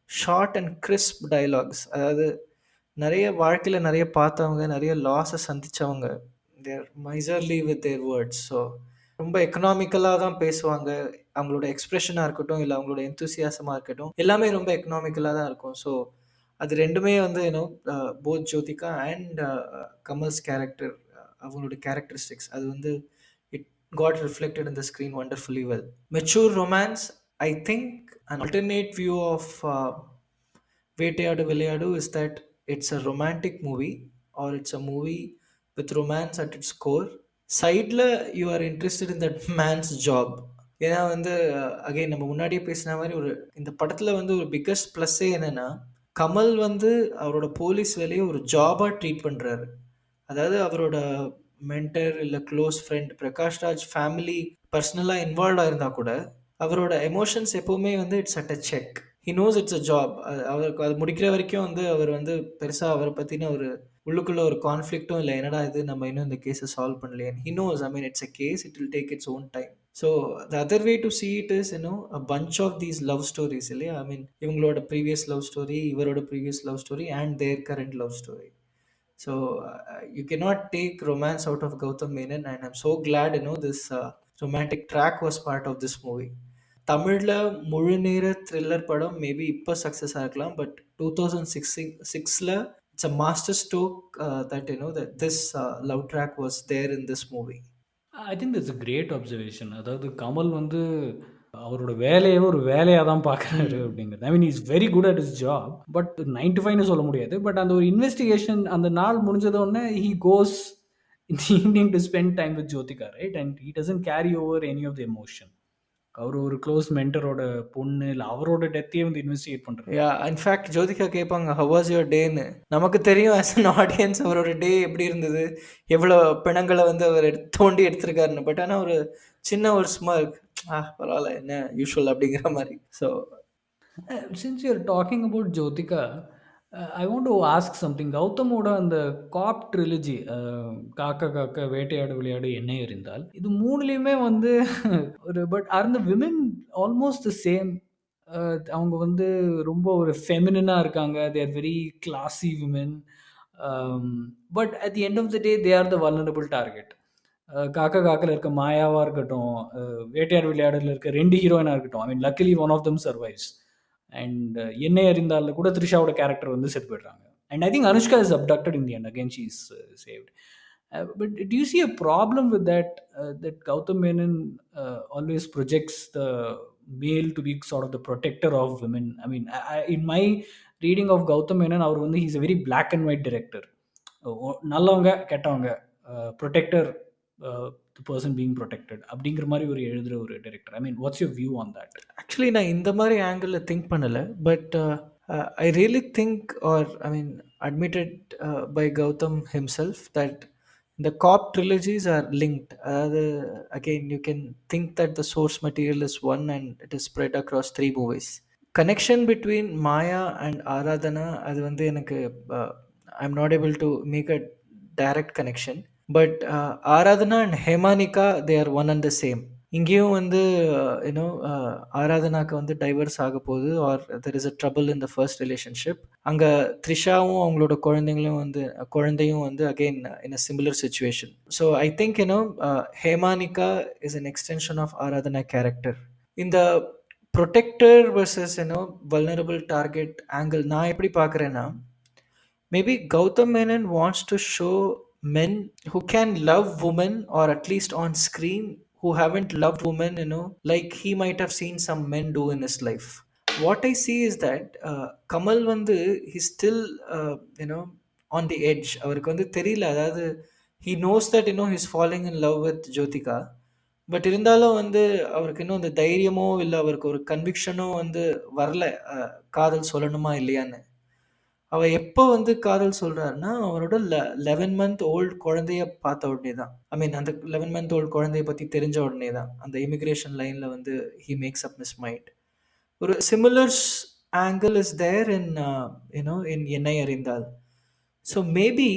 ஷார்ட் அண்ட் கிறிஸ்ப் டயலாக்ஸ், அதாவது நிறைய வாழ்க்கையில் நிறைய பார்த்தவங்க, நிறைய லாஸை சந்தித்தவங்க, தேர் miserly with their words. So ரொம்ப எக்கனாமிக்கலாக தான் பேசுவாங்க. அவங்களோட எக்ஸ்பிரஷனாக இருக்கட்டும், இல்லை அவங்களோட எந்தூசியாசமாக இருக்கட்டும், எல்லாமே ரொம்ப எக்கனாமிக்கலாக தான் இருக்கும். ஸோ அது ரெண்டுமே வந்து both Jyothika and Kamal's character, அவங்களோட கேரக்டரிஸ்டிக்ஸ், அது வந்து it got reflected in the screen wonderfully well. Mature romance, I think an alternate view of Vettaiyaadu Vilaiyaadu is that it's a romantic movie or it's a movie with romance at its core. சைடில் you are interested in that man's job. ஏன்னா வந்து again நம்ம முன்னாடியே பேசின மாதிரி ஒரு இந்த படத்தில் வந்து ஒரு பிக்கஸ்ட் ப்ளஸ்ஸே என்னென்னா, கமல் வந்து அவரோட போலீஸ் வேலையை ஒரு ஜாபாக ட்ரீட் பண்ணுறாரு. அதாவது அவரோட மென்டர் இல்லை close friend Prakash Raj family பர்சனலாக இன்வால்வ் ஆயிருந்தா கூட அவரோட எமோஷன்ஸ் எப்போவுமே வந்து it's at a check. He knows it's a job. அவருக்கு அது முடிக்கிற வரைக்கும் வந்து அவர் வந்து பெருசாக அவரை பற்றின ஒரு உள்ளுக்குள்ளே ஒரு கான்ஃப்ளிக்ட்டும் இல்லை, என்னடா இது நம்ம இன்னும் இந்த கேஸை சால்வ் பண்ணலையே. He knows, I mean it's a case, it will take its own time. So the other way to see it is a bunch of these love stories இல்லையா. ஐ மீன் இவங்களோட ப்ரீவியஸ் லவ் ஸ்டோரி, இவரோட previous love story and their current love story. So you cannot take romance out of Gautam Menon, and I'm so glad this romantic track was part of this movie. தமிழில் முழு நேர thriller படம் maybe இப்போ success ஆகலாம், but 2006 it's a master stroke that that this love track was there in this movie. I think it's a great observation. அதாவது கமல் வந்து அவரோட வேலையை ஒரு வேலையாக தான் பார்க்குறாரு அப்படிங்கிறது. I mean is very good at his job, but 9 to 5 சொல்ல முடியாது. பட் அந்த ஒரு இன்வெஸ்டிகேஷன் அந்த நாள் முடிஞ்சதோடனே he goes in the evening to spend time with Jyothika, right? And he doesn't carry over any of the emotion. அவர் ஒரு close மென்டரோட பொண்ணு இல்லை அவரோட டெத்தையே வந்து இன்வெஸ்டிகேட் பண்ணுறாரு. இன்ஃபேக்ட் ஜோதிகா கேட்பாங்க ஹவ் வாஸ் யுவர் டேன்னு. நமக்கு தெரியும் ஆஸ் அன் ஆடியன்ஸ் அவரோட டே எப்படி இருந்தது, எவ்வளோ பிணங்களை வந்து அவர் தோண்டி எடுத்திருக்காருன்னு. பட் ஆனால் ஒரு சின்ன ஒரு ஸ்மார்க், பரவாயில்ல என்ன யூஷுவல் அப்படிங்கிற மாதிரி. So since you're talking about Jyothika, I want to ask something. கௌதமோட அந்த காப் ட்ரிலஜி, காக்கா காக்கா, வேட்டையாடு விளையாடு, என்னை எறிந்தால், இது மூணுலேயுமே வந்து ஒரு பட் ஆர் இந்த விமென் ஆல்மோஸ்ட் த சேம். அவங்க வந்து ரொம்ப ஒரு ஃபெமினாக இருக்காங்க. They are very classy women. But at the end of the day they are the vulnerable target. காக்கா காக்கில் இருக்க மாயாவாக இருக்கட்டும், வேட்டையாடு விளையாடுல இருக்க 2 ஹீரோயினாக இருக்கட்டும், I mean luckily one of them survives. And என்னை அறிந்தால கூட த்ரிஷாவோட கேரக்டர் வந்து செத்து போயிடுறாங்க. And I think Anushka is abducted in the end, again she is saved. But do you see a problem with that, that Gautam Menon always projects the male to be sort of the protector of women? I mean, in my reading of Gautam Menon, அவர் வந்து he's a very black and white director. நல்லவங்க கெட்டவங்க, protector, the person being protected அப்படிங்கிற மாதிரி ஒரு எழுதுகிற ஒரு director. I mean what's your view on that? Actually நான் இந்த மாதிரி ஆங்கிளில் திங்க் பண்ணலை, but I really think are I mean admitted by Gautham himself that the cop trilogies are linked. அதாவது again you can think that the source material is one and it is spread across 3 movies. Connection between Maya and Aradhana, அது வந்து எனக்கு I'm not able to make a direct connection, but Aradhana and Hemanika, they are one and the same. இங்கேயும் வந்து ஆராதனாக்கு வந்து divorce ஆக போகுது, or there is a trouble in the first relationship. அங்கே த்ரிஷாவும் அவங்களோட குழந்தையும் வந்து again in a similar situation. So I think Hemanika is an extension of Aradhana character. இந்த protector versus vulnerable target angle நான் எப்படி பார்க்குறேன்னா, maybe Gautham Menon wants to show men who can love women, or at least on screen who haven't loved women, like he might have seen some men do in his life. What I see is that Kamal vandu he's still on the edge. Avarku vandu theriyala, adhaadu he knows that he's falling in love with Jyotika, but irundhalum vandu avarku the தைரியமோ இல்லை அவருக்கு ஒரு கன்விக்ஷனோ வந்து வரல காதல் சொல்லணுமா இல்லையான்னு. அவள் எப்போ வந்து காதல் சொல்கிறாருன்னா, அவரோட 11 month old குழந்தைய பார்த்த உடனே தான். ஐ மீன் அந்த 11 month old குழந்தைய பற்றி தெரிஞ்ச உடனே தான் அந்த இமிக்ரேஷன் லைனில் வந்து he maths up miss mind. ஒரு சிமிலர் ஆங்கிள் இஸ் தேர் இன் என்னை அறிந்தால். So maybe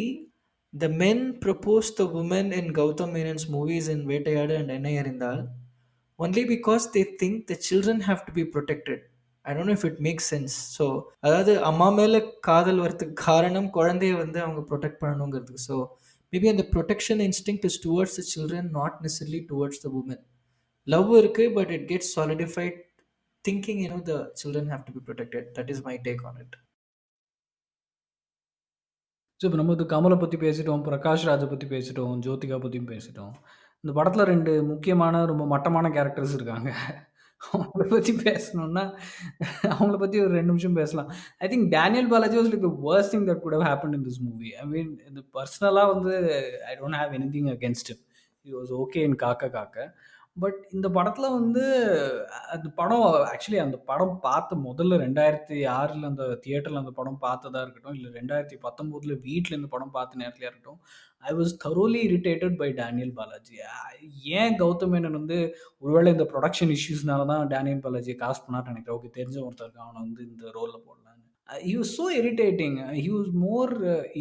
the men propose the women in Gautam Menon's movies in Vetayadu and Ennai Arindal only because they think the children have to be protected. I don't know if it makes sense. So அதாவது அம்மா மேல காதல் வரதுக்கு காரணம் குழந்தைய வந்து அவங்க protect பண்ணணுங்கிறதுக்கு. ஸோ மேபி அந்த protection instinct is towards the children, not necessarily towards the woman. Love இருக்கு, but it gets solidified thinking the children have to be protected. That is my take on it. So இப்போ நம்ம இது கமலை பற்றி பேசிட்டோம், பிரகாஷ் ராஜை பற்றி பேசிட்டோம், ஜோதிகா பற்றியும் பேசிட்டோம். இந்த படத்தில் 2 முக்கியமான ரொம்ப மட்டமான கேரக்டர்ஸ் இருக்காங்க. அவங்கள பற்றி பேசணும்னா அவங்கள பற்றி ஒரு 2 நிமிஷம் பேசலாம். I think Daniel Balaji was like the worst thing that could have happened in this movie. I mean இது பர்சனலாக வந்து I don't have anything against him. He was okay in Kaakha Kaakha. But இந்த படத்தில் வந்து அந்த படம் ஆக்சுவலி அந்த படம் பார்த்த முதல்ல 2006 அந்த தியேட்டரில் அந்த படம் பார்த்ததா இருக்கட்டும், இல்லை 2019 வீட்டில் இந்த படம் பார்த்த நேரத்துலையா இருக்கட்டும், I was thoroughly irritated by Daniel Balaji. ஏன் கௌதம் மேனன் வந்து ஒருவேளை இந்த ப்ரொடக்ஷன் இஷ்யூஸ்னால தான் டேனியல் பாலாஜியை காஸ்ட் பண்ணான்னு நினைக்கிறேன். ஓகே, தெரிஞ்ச ஒருத்தருக்கு அவனை வந்து இந்த ரோலில் போடலான்னு. He was so irritating. He was more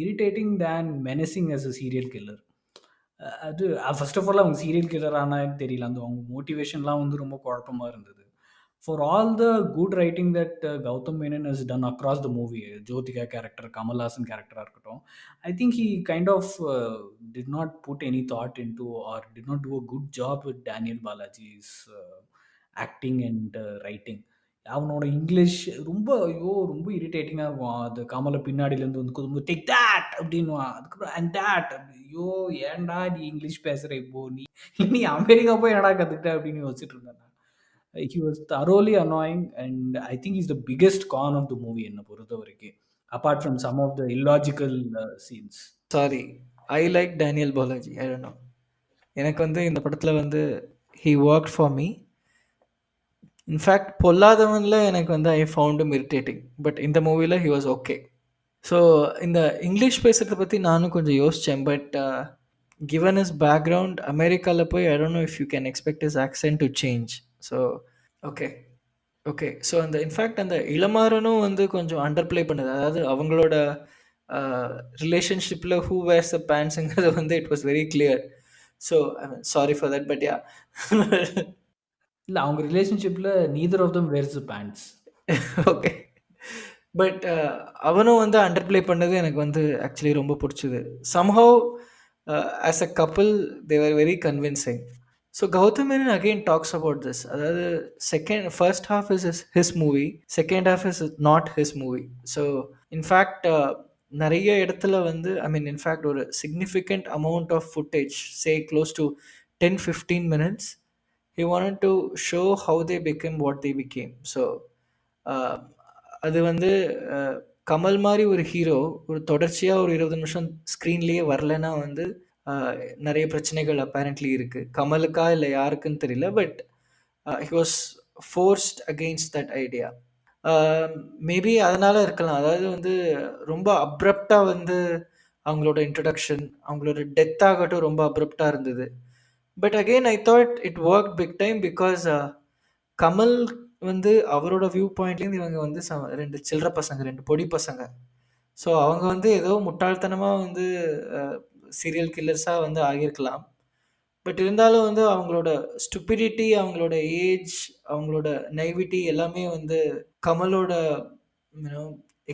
irritating than menacing as a serial killer. அது ஃபர்ஸ்ட் ஆஃப் ஆல் அவங்க சீரியல் கில்லர் ஆனான்னு தெரியல. அந்த அவங்க மோட்டிவேஷன்லாம் வந்து ரொம்ப குழப்பமா இருந்தது. For all the good writing that Gautham Menon has done across the movie, Jyothika character, Kamal Haasan கேரக்டராக இருக்கட்டும், I think he kind of did not put any thought into or did not do a good job with Daniel Balaji's acting and writing. அவனோட English ரொம்ப ரொம்ப இரிட்டேட்டிங்காக இருக்கும். அது கமலை பின்னாடியிலேருந்து வந்து குதும்பு take that அப்படின்வான். அதுக்கப்புறம் and that ஐயோ ஏன்டா நீ இங்கிலீஷ் பேசுகிற, இப்போ நீ அமெரிக்கா போய் என்னடா கற்றுக்கிட்ட அப்படின்னு யோசிச்சுட்டு இருந்தேன். He was thoroughly annoying and I think is the biggest con of the movie என்னை பொறுத்த வரைக்கும், apart from some of the illogical scenes. Sorry, I like Daniel Balaji. I don't know, எனக்கு வந்து இந்த படத்தில் வந்து he work for me. In fact பொல்லாதவனில் எனக்கு வந்து I found him irritating, but இந்த மூவியில் ஹி வாஸ் ஓகே. ஸோ இந்த இங்கிலீஷ் பேசுகிறத பற்றி நானும் கொஞ்சம் யோசித்தேன். பட் கிவன் his பேக்ரவுண்ட் அமெரிக்காவில் போய் ஐ don't know if you can expect his accent to change. So okay so அந்த இன்ஃபேக்ட் அந்த இளமாறனும் வந்து கொஞ்சம் அண்டர் ப்ளே பண்ணுது. அதாவது அவங்களோட ரிலேஷன்ஷிப்பில் ஹூ வேர்ஸ் த பேண்ட்ஸுங்கிறது வந்து it was very clear. So I mean sorry for that, but yeah. இல்லை, அவங்க ரிலேஷன்ஷிப்பில் neither of them wears the pants. Okay, but அவனும் வந்து அண்டர் ப்ளே பண்ணது எனக்கு வந்து ஆக்சுவலி ரொம்ப பிடிச்சிது. Somehow as a couple they were very convincing. So Gautham Menon again talks about this. அதாவது first half is his movie, second half is not his movie. So in fact நிறைய இடத்துல வந்து ஐ மீன் இன்ஃபேக்ட் ஒரு significant amount of footage, say close to 10-15 minutes, he wanted to show how they became what they became. So அது வந்து கமல் மாதிரி ஒரு hero ஒரு தொடர்ச்சியாக ஒரு 20 நிமிஷம் ஸ்க்ரீன்லேயே வரலன்னா வந்து நிறைய பிரச்சனைகள் அப்பேரண்ட்லி இருக்குது. கமலுக்கா இல்லை யாருக்குன்னு தெரியல, but he was forced against that idea. Maybe அதனால் இருக்கலாம். அதாவது வந்து ரொம்ப அப்ரப்டாக வந்து அவங்களோட இன்ட்ரடக்ஷன், அவங்களோட டெத் ஆகட்டும் ரொம்ப அப்ரப்டாக இருந்தது. But again I thought it work big time because Kamal வந்து அவரோட வியூ பாயிண்ட்லேருந்து இவங்க வந்து 2 சில்லற பசங்க, 2 பொடி பசங்க. ஸோ அவங்க வந்து ஏதோ முட்டாள்தனமாக வந்து சீரியல் கில்லர்ஸாக வந்து ஆகியிருக்கலாம். பட் இருந்தாலும் வந்து அவங்களோட ஸ்டூபிடிட்டி, அவங்களோட ஏஜ், அவங்களோட நைவிட்டி எல்லாமே வந்து கமலோட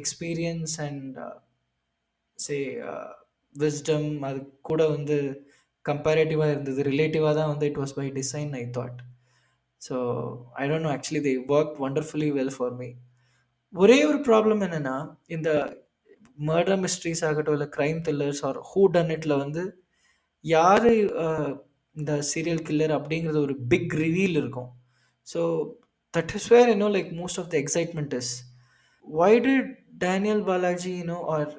எக்ஸ்பீரியன்ஸ் அண்ட் சே விஸ்டம் அது கூட வந்து கம்பேரேட்டிவாக இருந்தது. ரிலேட்டிவாக தான் வந்து it was by design I thought. So I don't know, actually they work wonderfully well for me. ஒரே ஒரு ப்ராப்ளம் என்னென்னா, இந்த மர்டர் மிஸ்ட்ரிஸ் ஆகட்டும் இல்லை க்ரைம் த்ரில்லர்ஸ் ஆர் ஹூ டன் இட்டில் வந்து யார் இந்த சீரியல் கில்லர் அப்படிங்கிறது ஒரு பிக் ரிவீல் இருக்கும். So that is where like most of the excitement is. why did Daniel Balaji or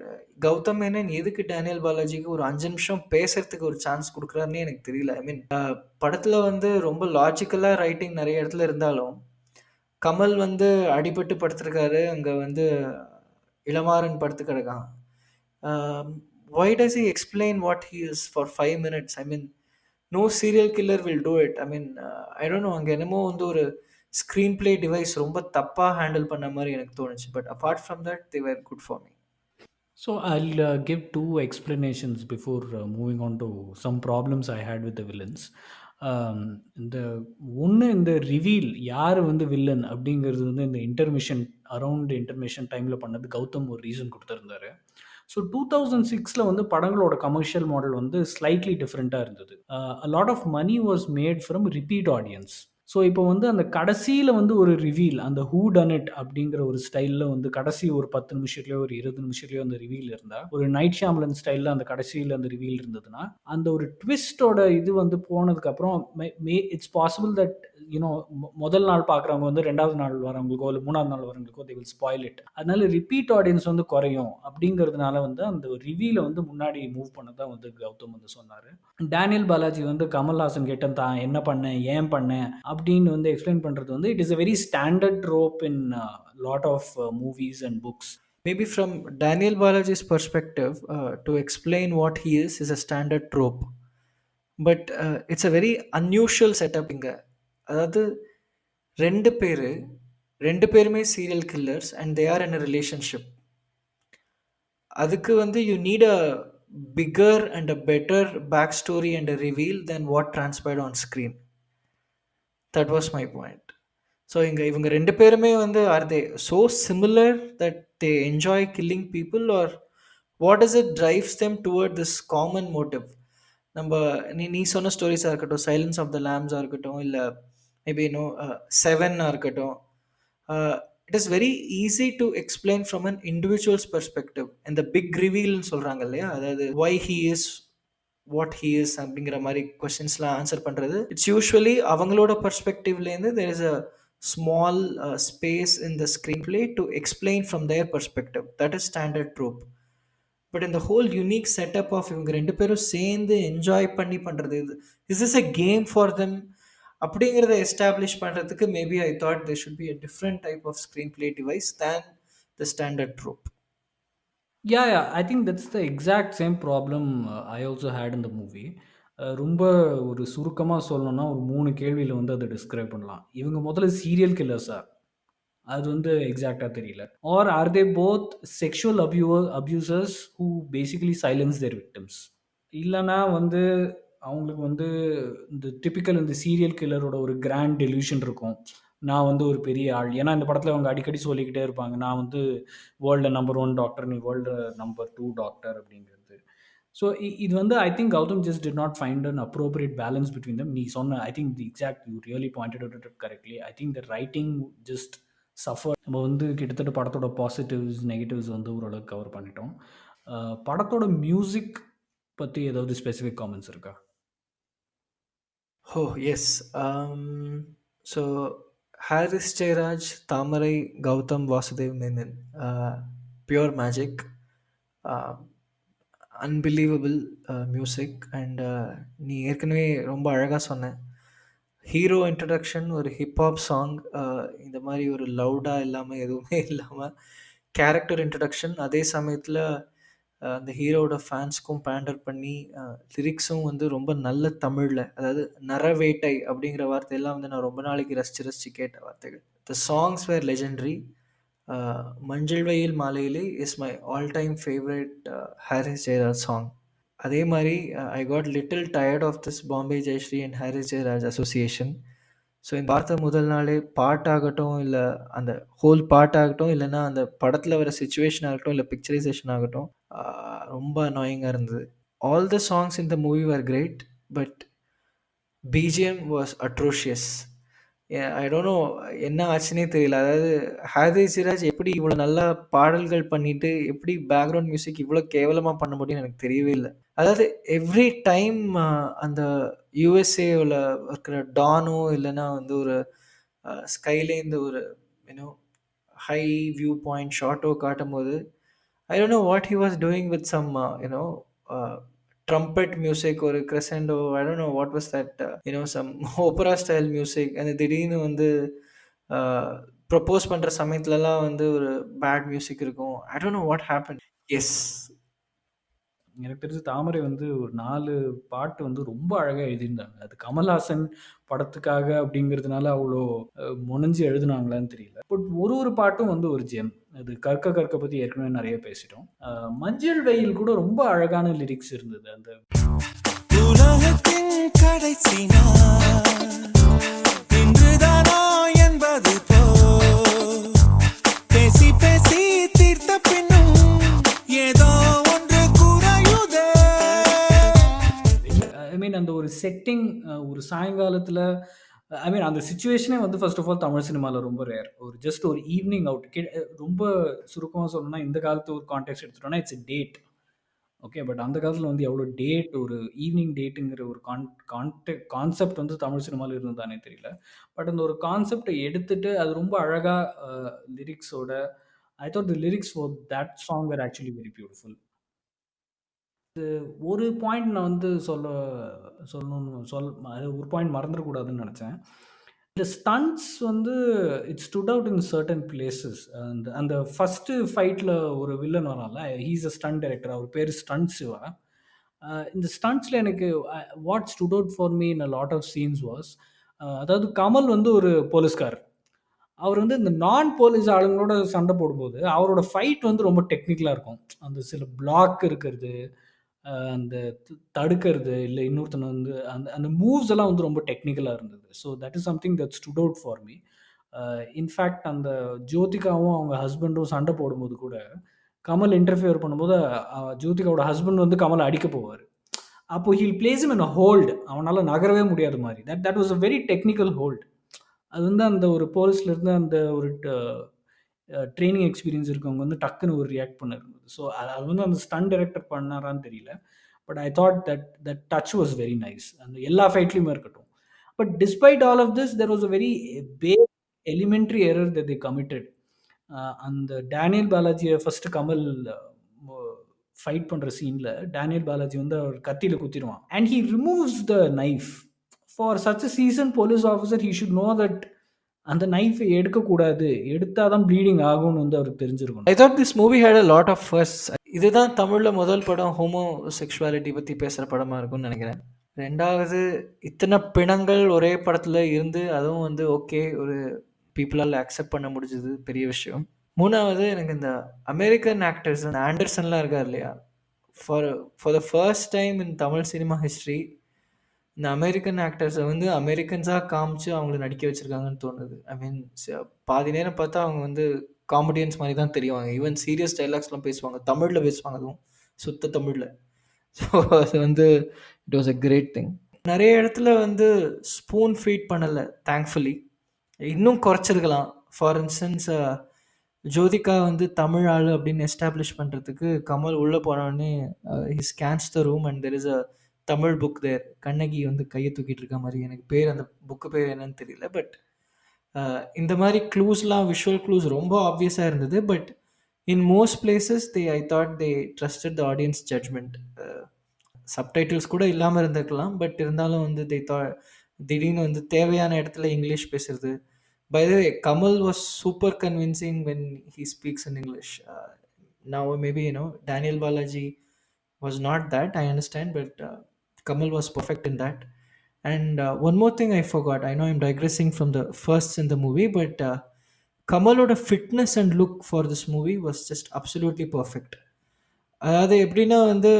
Gautham Menon எதுக்கு டேனியல் பாலாஜிக்கு ஒரு 5 நிமிஷம் பேசுறதுக்கு ஒரு சான்ஸ் கொடுக்குறாருன்னு எனக்கு தெரியல. ஐ மீன் படத்தில் வந்து ரொம்ப லாஜிக்கலாக ரைட்டிங் நிறைய இடத்துல இருந்தாலும் கமல் வந்து அடிபட்டு படுத்திருக்காரு, அங்கே வந்து இளமாறன் படுத்து கிடக்கான். why does he explain what he is for 5 minutes? I mean no serial killer will do it. I mean I don't know, அங்கே என்னமோ வந்து ஒரு ஸ்க்ரீன் பிளே டிவைஸ் ரொம்ப தப்பாக ஹேண்டில் பண்ண மாதிரி எனக்கு தோணுச்சு. But apart from that they were good for me. So I'll give two explanations before moving on to some problems I had with the villains. இந்த ஒன்று, இந்த ரிவீல் யார் வந்து வில்லன் அப்படிங்கிறது வந்து இந்த இன்டர்மிஷன், அரவுண்ட் இன்டர்மிஷன் டைமில் பண்ணது கௌதம் ஒரு ரீசன் கொடுத்துருந்தாரு. ஸோ 2006 வந்து படங்களோட கமர்ஷியல் மாடல் வந்து ஸ்லைட்லி டிஃப்ரெண்ட்டாக இருந்தது. a lot of money was made from repeat audience. So இப்போ வந்து அந்த கடைசியில் வந்து ஒரு ரிவீல், அந்த ஹூ டன் இட் அப்படிங்கிற ஒரு ஸ்டைலில் வந்து கடைசி ஒரு 10 நிமிஷத்துலையோ ஒரு 20 நிமிஷத்துலையோ அந்த ரிவீல் இருந்தால், ஒரு நைட் ஷாம்லன் ஸ்டைலில் அந்த கடைசியில் அந்த ரிவீல் இருந்ததுன்னா, அந்த ஒரு ட்விஸ்டோட இது வந்து போனதுக்கப்புறம் இட்ஸ் பாசிபிள் தட் யூனோ முதல் நாள் பார்க்குறவங்க வந்து 2வது நாள் வரவங்களுக்கோ இல்லை 3வது நாள் வரவங்களுக்கோ தே வில் ஸ்பாயில் இட். அதனால ரிப்பீட் ஆடியன்ஸ் வந்து குறையும் அப்படிங்கிறதுனால வந்து அந்த ரிவீலை வந்து முன்னாடி மூவ் பண்ணதான் வந்து கௌதம் வந்து சொன்னார். டேனியல் பாலாஜி வந்து கமல்ஹாசன் கிட்ட தான் என்ன பண்ணேன், ஏன் பண்ணேன் அப்படின்னு வந்து எக்ஸ்பிளைன் பண்ணுறது வந்து it is a very standard trope in lot of movies and books. Maybe from Daniel Balaji's perspective, to explain what he is a standard trope. But it's a very unusual setup இங்க. அதாவது ரெண்டு பேருமே serial killers and they are in a relationship. அதுக்கு வந்து you need a bigger and a better back story and a reveal than what transpired on screen. That was my point. So இவங்க ரெண்டு பேருமே வந்து are they so similar that they enjoy killing people or what is it drives them toward this common motive? நம்ம நீ சொன்ன ஸ்டோரிஸாக இருக்கட்டும், silence of the லேம்ஸாக இருக்கட்டும், இல்லை மேபி இன்னும் செவனாக இருக்கட்டும், it is very easy to explain from an individual's perspective. இந்த பிக் ரிவீல்னு சொல்கிறாங்க இல்லையா, அதாவது why he is what he is அப்படிங்கிற மாதிரி கொஸ்டின்ஸ்லாம் ஆன்சர் பண்ணுறது, இட்ஸ் யூஸ்வலி அவங்களோட பர்ஸ்பெக்டிவ்லேருந்து there is a small space in the screenplay to explain from their perspective. That is standard trope. But இந்த ஹோல் யூனிக் செட்டப் ஆஃப் இவங்க ரெண்டு பேரும் சேர்ந்து என்ஜாய் பண்ணி பண்ணுறது, is is a game for them அப்படிங்கிறத எஸ்டாப்ளிஷ் பண்ணுறதுக்கு maybe I thought there should be a different type of screenplay device than the standard trope. Yeah, I think that's the exact same problem I also had in the movie. ரொம்ப ஒரு சுருக்கமாக சொல்லணும்னா ஒரு 3 கேள்வியில் வந்து அதை describe பண்ணலாம். இவங்க முதல்ல சீரியல் கில்லர்ஸா, அது வந்து எக்ஸாக்டாக தெரியல. Are are they both sexual abusers who basically silence their victims? இல்லைனா வந்து அவங்களுக்கு வந்து இந்த டிப்பிக்கல் இந்த சீரியல் கில்லரோட ஒரு கிராண்ட் டெலியூஷன் இருக்கும், நான் வந்து ஒரு பெரிய ஆள். ஏன்னா இந்த படத்தில் அவங்க அடிக்கடி சொல்லிக்கிட்டே இருப்பாங்க, நான் வந்து வேர்ல்டில் நம்பர் 1 டாக்டர், நீ வேர்ல்டு நம்பர் 2 டாக்டர் அப்படிங்கிறது. ஸோ இது வந்து I think Gautham just did not find an appropriate balance between them. நீ சொன்ன I think the exact you really pointed out it correctly. I think the writing just suffer. நம்ம வந்து கிட்டத்தட்ட படத்தோட positives negatives வந்து ஓரளவுக்கு கவர் பண்ணிட்டோம். படத்தோட மியூசிக் பற்றி ஏதாவது ஸ்பெசிஃபிக் காமெண்ட்ஸ் இருக்கா? Oh, yes. So, Haris Jairaj, Tamarai, Gautam Vasudev Menon, pure magic, unbelievable music, and நீ ஏற்கனவே ரொம்ப அழகாக சொன்ன ஹீரோ இன்ட்ரடக்ஷன், ஒரு ஹிப்ஹாப் சாங், இந்த மாதிரி ஒரு லவுடாக இல்லாமல் எதுவுமே இல்லாமல் கேரக்டர் இன்ட்ரடக்ஷன், அதே சமயத்தில் அந்த ஹீரோட ஃபேன்ஸ்க்கும் பேண்டர் பண்ணி லிரிக்ஸும் வந்து ரொம்ப நல்ல தமிழில், அதாவது நரவேட்டை அப்படிங்கிற வார்த்தையெல்லாம் வந்து நான் ரொம்ப நாளைக்கு ரசித்து கேட்ட வார்த்தைகள். The songs were legendary. மஞ்சள் வெயில் மாலையிலே is my all time favourite Harris Jayaraj song. அதே மாதிரி I got little tired of this Bombay Jayashri and Harris Jayaraj association. So இந்த பார்த்த முதல் நாளே பாட்டாகட்டும், இல்லை அந்த ஹோல் பாட்டாகட்டும், இல்லைன்னா அந்த படத்தில் வர சுச்சுவேஷன் ஆகட்டும், இல்லை பிக்சரைசேஷன் ஆகட்டும், ரொம்ப அனாயிங்காக இருந்தது. All the songs in the movie are great, but BGM was atrocious. I don't know என்ன ஆச்சுன்னே தெரியல. அதாவது ஹாரிஸ் ஜெயராஜ் எப்படி இவ்வளோ நல்லா பாடல்கள் பண்ணிட்டு எப்படி பேக்ரவுண்ட் மியூசிக் இவ்வளோ கேவலமாக பண்ண முடியும்னு எனக்கு தெரியவே இல்லை. அதாவது எவ்ரி டைம் அந்த யூஎஸ்ஏவில் இருக்கிற டானோ இல்லைன்னா வந்து ஒரு ஸ்கைலேருந்து ஒரு யூனோ ஹை வியூ பாயிண்ட் ஷார்ட்டோ காட்டும் போது I don't know what he was doing with some you know trumpet music or crescendo, I don't know what was that, some opera style music, and திடீர்னு வந்து ப்ரப்போஸ் பண்ணுற சமயத்துலலாம் வந்து ஒரு பேட் மியூசிக் இருக்கும். I don't know what happened. Yes. எனக்கு தெரிஞ்சு தாமரை வந்து ஒரு 4 பாட்டு வந்து ரொம்ப அழகாக எழுதியிருந்தாங்க. அது கமல்ஹாசன் படத்துக்காக அப்படிங்கிறதுனால அவ்வளோ முனைஞ்சு எழுதுனாங்களான்னு தெரியல. பட் ஒரு பாட்டும் வந்து ஒரு ஜெம். அது கற்க கற்க பற்றி ஏற்கனவே நிறைய பேசிட்டோம். மஞ்சள் வெயில் கூட ரொம்ப அழகான லிரிக்ஸ் இருந்தது. அந்த உலகத்தின் கடைசி நாள் இன்றுதானோ என்பது போ பேசி பேசி தீர்த்த பின்னும் ஏதோ ஒன்று குறையுதே. ஐ மீன் அந்த ஒரு செட்டிங், ஒரு சாயங்காலத்தில், ஐ மீன் அந்த சுச்சுவேஷனே வந்து ஃபர்ஸ்ட் ஆஃப் ஆல் தமிழ் சினிமாவில் ரொம்ப ரேர். ஒரு ஜஸ்ட் ஒரு ஈவினிங் அவுட், ரொம்ப சுருக்கமாக சொல்லணும்னா இந்த காலத்து ஒரு கான்டெக்ட் எடுத்துட்டோம்னா இட்ஸ் டேட். ஓகே, பட் அந்த காலத்தில் வந்து எவ்வளோ டேட், ஒரு ஈவினிங் டேட்டுங்கிற ஒரு கான்செப்ட் வந்து தமிழ் சினிமாவில் இருந்ததானே தெரியல. பட் அந்த ஒரு கான்செப்டை எடுத்துட்டு அது ரொம்ப அழகாக லிரிக்ஸோட, I thought the lyrics for that song are actually very beautiful. ஒரு பாயிண்ட் நான் வந்து அது ஒரு பாயிண்ட் மறந்துடக்கூடாதுன்னு நினச்சேன். இந்த ஸ்டண்ட்ஸ் வந்து it stood out in certain places. அந்த ஃபஸ்ட்டு ஃபைட்டில் ஒரு வில்லன் வரான்ல, ஹீஸ் அ ஸ்டண்ட் டைரக்டர், அவர் பேர் ஸ்டண்ட் சிவா. இந்த ஸ்டண்ட்ஸில் எனக்கு what stood out for me in a lot of scenes was, அதாவது கமல் வந்து ஒரு போலீஸ்கார். அவர் வந்து இந்த நான் போலீஸ் ஆளுங்களோட சண்டை போடும்போது அவரோட ஃபைட் வந்து ரொம்ப டெக்னிக்கலாக இருக்கும். அந்த சில பிளாக் இருக்கிறது, அந்த தடுக்கிறது, இல்லை இன்னொருத்தனை வந்து அந்த அந்த மூவ்ஸ் எல்லாம் வந்து ரொம்ப டெக்னிக்கலாக இருந்தது. So that is something that stood out for me. In fact அந்த ஜோதிகாவும் அவங்க ஹஸ்பண்டும் சண்டை போடும்போது கூட கமல் இன்டர்ஃபியர் பண்ணும்போது ஜோதிகாவோட ஹஸ்பண்ட் வந்து கமலை அடிக்க போவார். அப்போ ஹீல் பிளேஸ் இம் இன் அ ஹோல்டு, அவனால் நகரவே முடியாத மாதிரி. That was a very technical hold. அது வந்து அந்த ஒரு போலீஸ்லேருந்து அந்த ஒரு ட்ரைனிங் எக்ஸ்பீரியன்ஸ் இருக்கவங்க வந்து டக்குன்னு ஒரு ரியாக்ட் பண்ண இருந்தது. ஸோ அது வந்து அந்த ஸ்டன் டைரக்டர் பண்ணாரான்னு தெரியல. But I thought that touch was very nice, அந்த எல்லா ஃபைட்லையுமே இருக்கட்டும். But despite all of this there was a very basic elementary error that they committed. அந்த டேனியல் பாலாஜியை ஃபஸ்ட்டு கமல் ஃபைட் பண்ணுற சீனில் டேனியல் பாலாஜி வந்து அவர் கத்தியில் குத்திடுவான். And he removes the knife. For such a seasoned police officer he should know that அந்த நைஃபை எடுக்கக்கூடாது, எடுத்தால் தான் ப்ளீடிங் ஆகும்னு வந்து அவருக்கு தெரிஞ்சிருக்கும். I thought this movie had a lot of first. இதுதான் தமிழில் முதல் படம் ஹோமோ செக்ஷுவாலிட்டி பற்றி பேசுகிற படமாக இருக்கும்னு நினைக்கிறேன். ரெண்டாவது, இத்தனை பிணங்கள் ஒரே படத்தில் இருந்து அதுவும் வந்து ஓகே ஒரு பீப்புளால் அக்செப்ட் பண்ண முடிஞ்சது, பெரிய விஷயம். மூணாவது, எனக்கு இந்த அமெரிக்கன் ஆக்டர்ஸ், அந்த ஆண்டர்சன்லாம் இருக்கார் இல்லையா, for the first time in Tamil cinema history இந்த அமெரிக்கன் ஆக்டர்ஸை வந்து அமெரிக்கன்ஸாக காமிச்சு அவங்கள நடிக்க வச்சுருக்காங்கன்னு தோணுது. ஐ மீன் பாதி நேரம் பார்த்தா அவங்க வந்து காமெடியன்ஸ் மாதிரி தான் தெரியுவாங்க. ஈவன் சீரியஸ் டைலாக்ஸ்லாம் பேசுவாங்க, தமிழில் பேசுவாங்க, அதுவும் சுத்த தமிழில். ஸோ அது வந்து it was a great thing. நிறைய இடத்துல வந்து ஸ்பூன் ஃபீட் பண்ணலை தேங்க்ஃபுல்லி, இன்னும் குறைச்சிருக்கலாம். ஃபார் இன்ஸ்டன்ஸ் ஜோதிகா வந்து தமிழ் ஆள் அப்படின்னு எஸ்டாப்ளிஷ் பண்ணுறதுக்கு கமல் உள்ளே போனோடனே he scans the room and there is a Tamil book there. Kannagi வந்து கையை தூக்கிட்டு இருக்க மாதிரி, எனக்கு பேர் அந்த புக்கு பேர் என்னன்னு தெரியல. பட் இந்த மாதிரி க்ளூஸ்லாம், விஷுவல் க்ளூஸ் ரொம்ப ஆப்வியஸாக இருந்தது. But in most places I thought they trusted the audience judgment. Subtitles கூட இல்லாமல் இருந்திருக்கலாம், பட் இருந்தாலும் வந்து திடீர்னு வந்து தேவையான இடத்துல இங்கிலீஷ் பேசுறது. By the way, Kamal was super convincing when he speaks in English. Now maybe Daniel Balaji was not that, I understand, but Kamal was perfect in that. And one more thing I forgot. I know I'm digressing from the firsts in the movie, but Kamaloda fitness and look for this movie was just absolutely perfect. அதாவது எப்படின்னா வந்து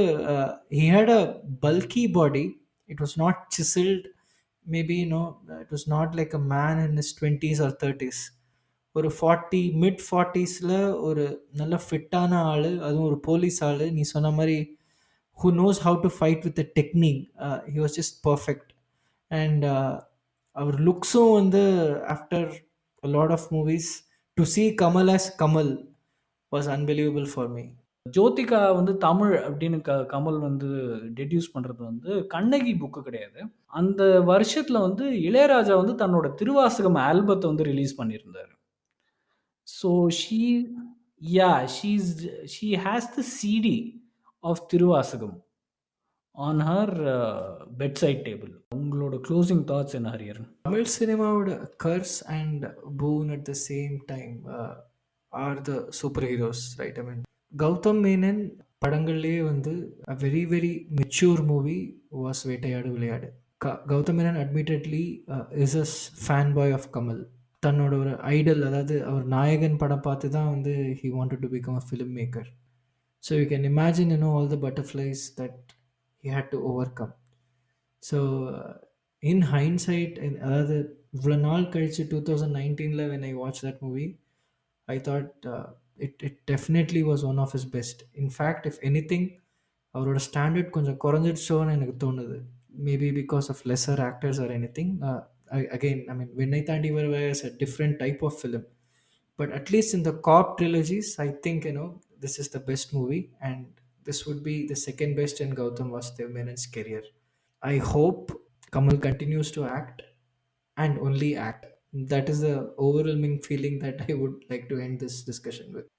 he had a bulky body. It was not chiseled. Maybe it was not like a man in his 20s or 30s. ஒரு 40 mid 40ஸ்ல ஒரு நல்ல ஃபிட்டான ஆள், அதுவும் ஒரு police ஆள். நீ சொன்ன மாதிரி who knows how to fight with the technique. He was just perfect. And அவர் லுக்ஸும் வந்து after a lot of movies to see Kamal as Kamal was unbelievable for me. Jyothika வந்து தமிழ் அப்படின்னு கமல் வந்து டெடியூஸ் பண்ணுறது வந்து கண்ணகி புக்கு கிடையாது. அந்த வருஷத்தில் வந்து இளையராஜா வந்து தன்னோட திருவாசகம் ஆல்பத்தை வந்து ரிலீஸ் பண்ணியிருந்தார். So she has the CD of Thiruvasagam on her bedside table. உங்களோட க்ளோசிங் தாட்ஸ் என்ன ஹரியர்? தமிழ் சினிமாவோட curse and boon at the same time are the superheroes, right? I mean Gautham Menon படங்கள்லேயே வந்து a very very mature movie was வேட்டையாடு விளையாடு. Gautham Menon admittedly is a fanboy of Kamal. தன்னோட ஒரு Idol, அதாவது அவர் நாயகன் படம் பார்த்து தான் வந்து he wanted to become a film maker. So you can imagine, all the butterflies that he had to overcome. So in hindsight, அதாவது இவ்வளோ நாள் கழிச்சு 2019 when I watched that movie, I thought it definitely was one of his best. In fact, if anything, அவரோட standard கொஞ்சம் குறைஞ்சிடுச்சோன்னு எனக்கு தோணுது. Maybe because of lesser actors or anything. Again, I mean, Vinnai Thandi Varuvai is a different type of film. But at least in the Cop trilogies, I think, this is the best movie, and this would be the second best in Gautam Vasudev Menon's career. I hope Kamal continues to act and only act. That is the overwhelming feeling that I would like to end this discussion with.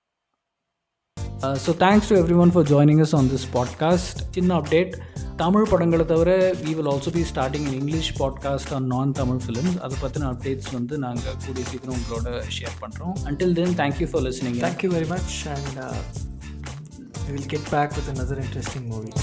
So thanks to everyone for joining us on this podcast. சின்ன update, Tamil படங்களை தவிர we will also be starting an English podcast on non-Tamil films. அதை பற்றின updates வந்து நாங்கள் கூடிய சீக்கிரம் உங்களோட ஷேர் பண்ணுறோம். Until then, thank you for listening. Thank you very much, and we will get back with another interesting movie.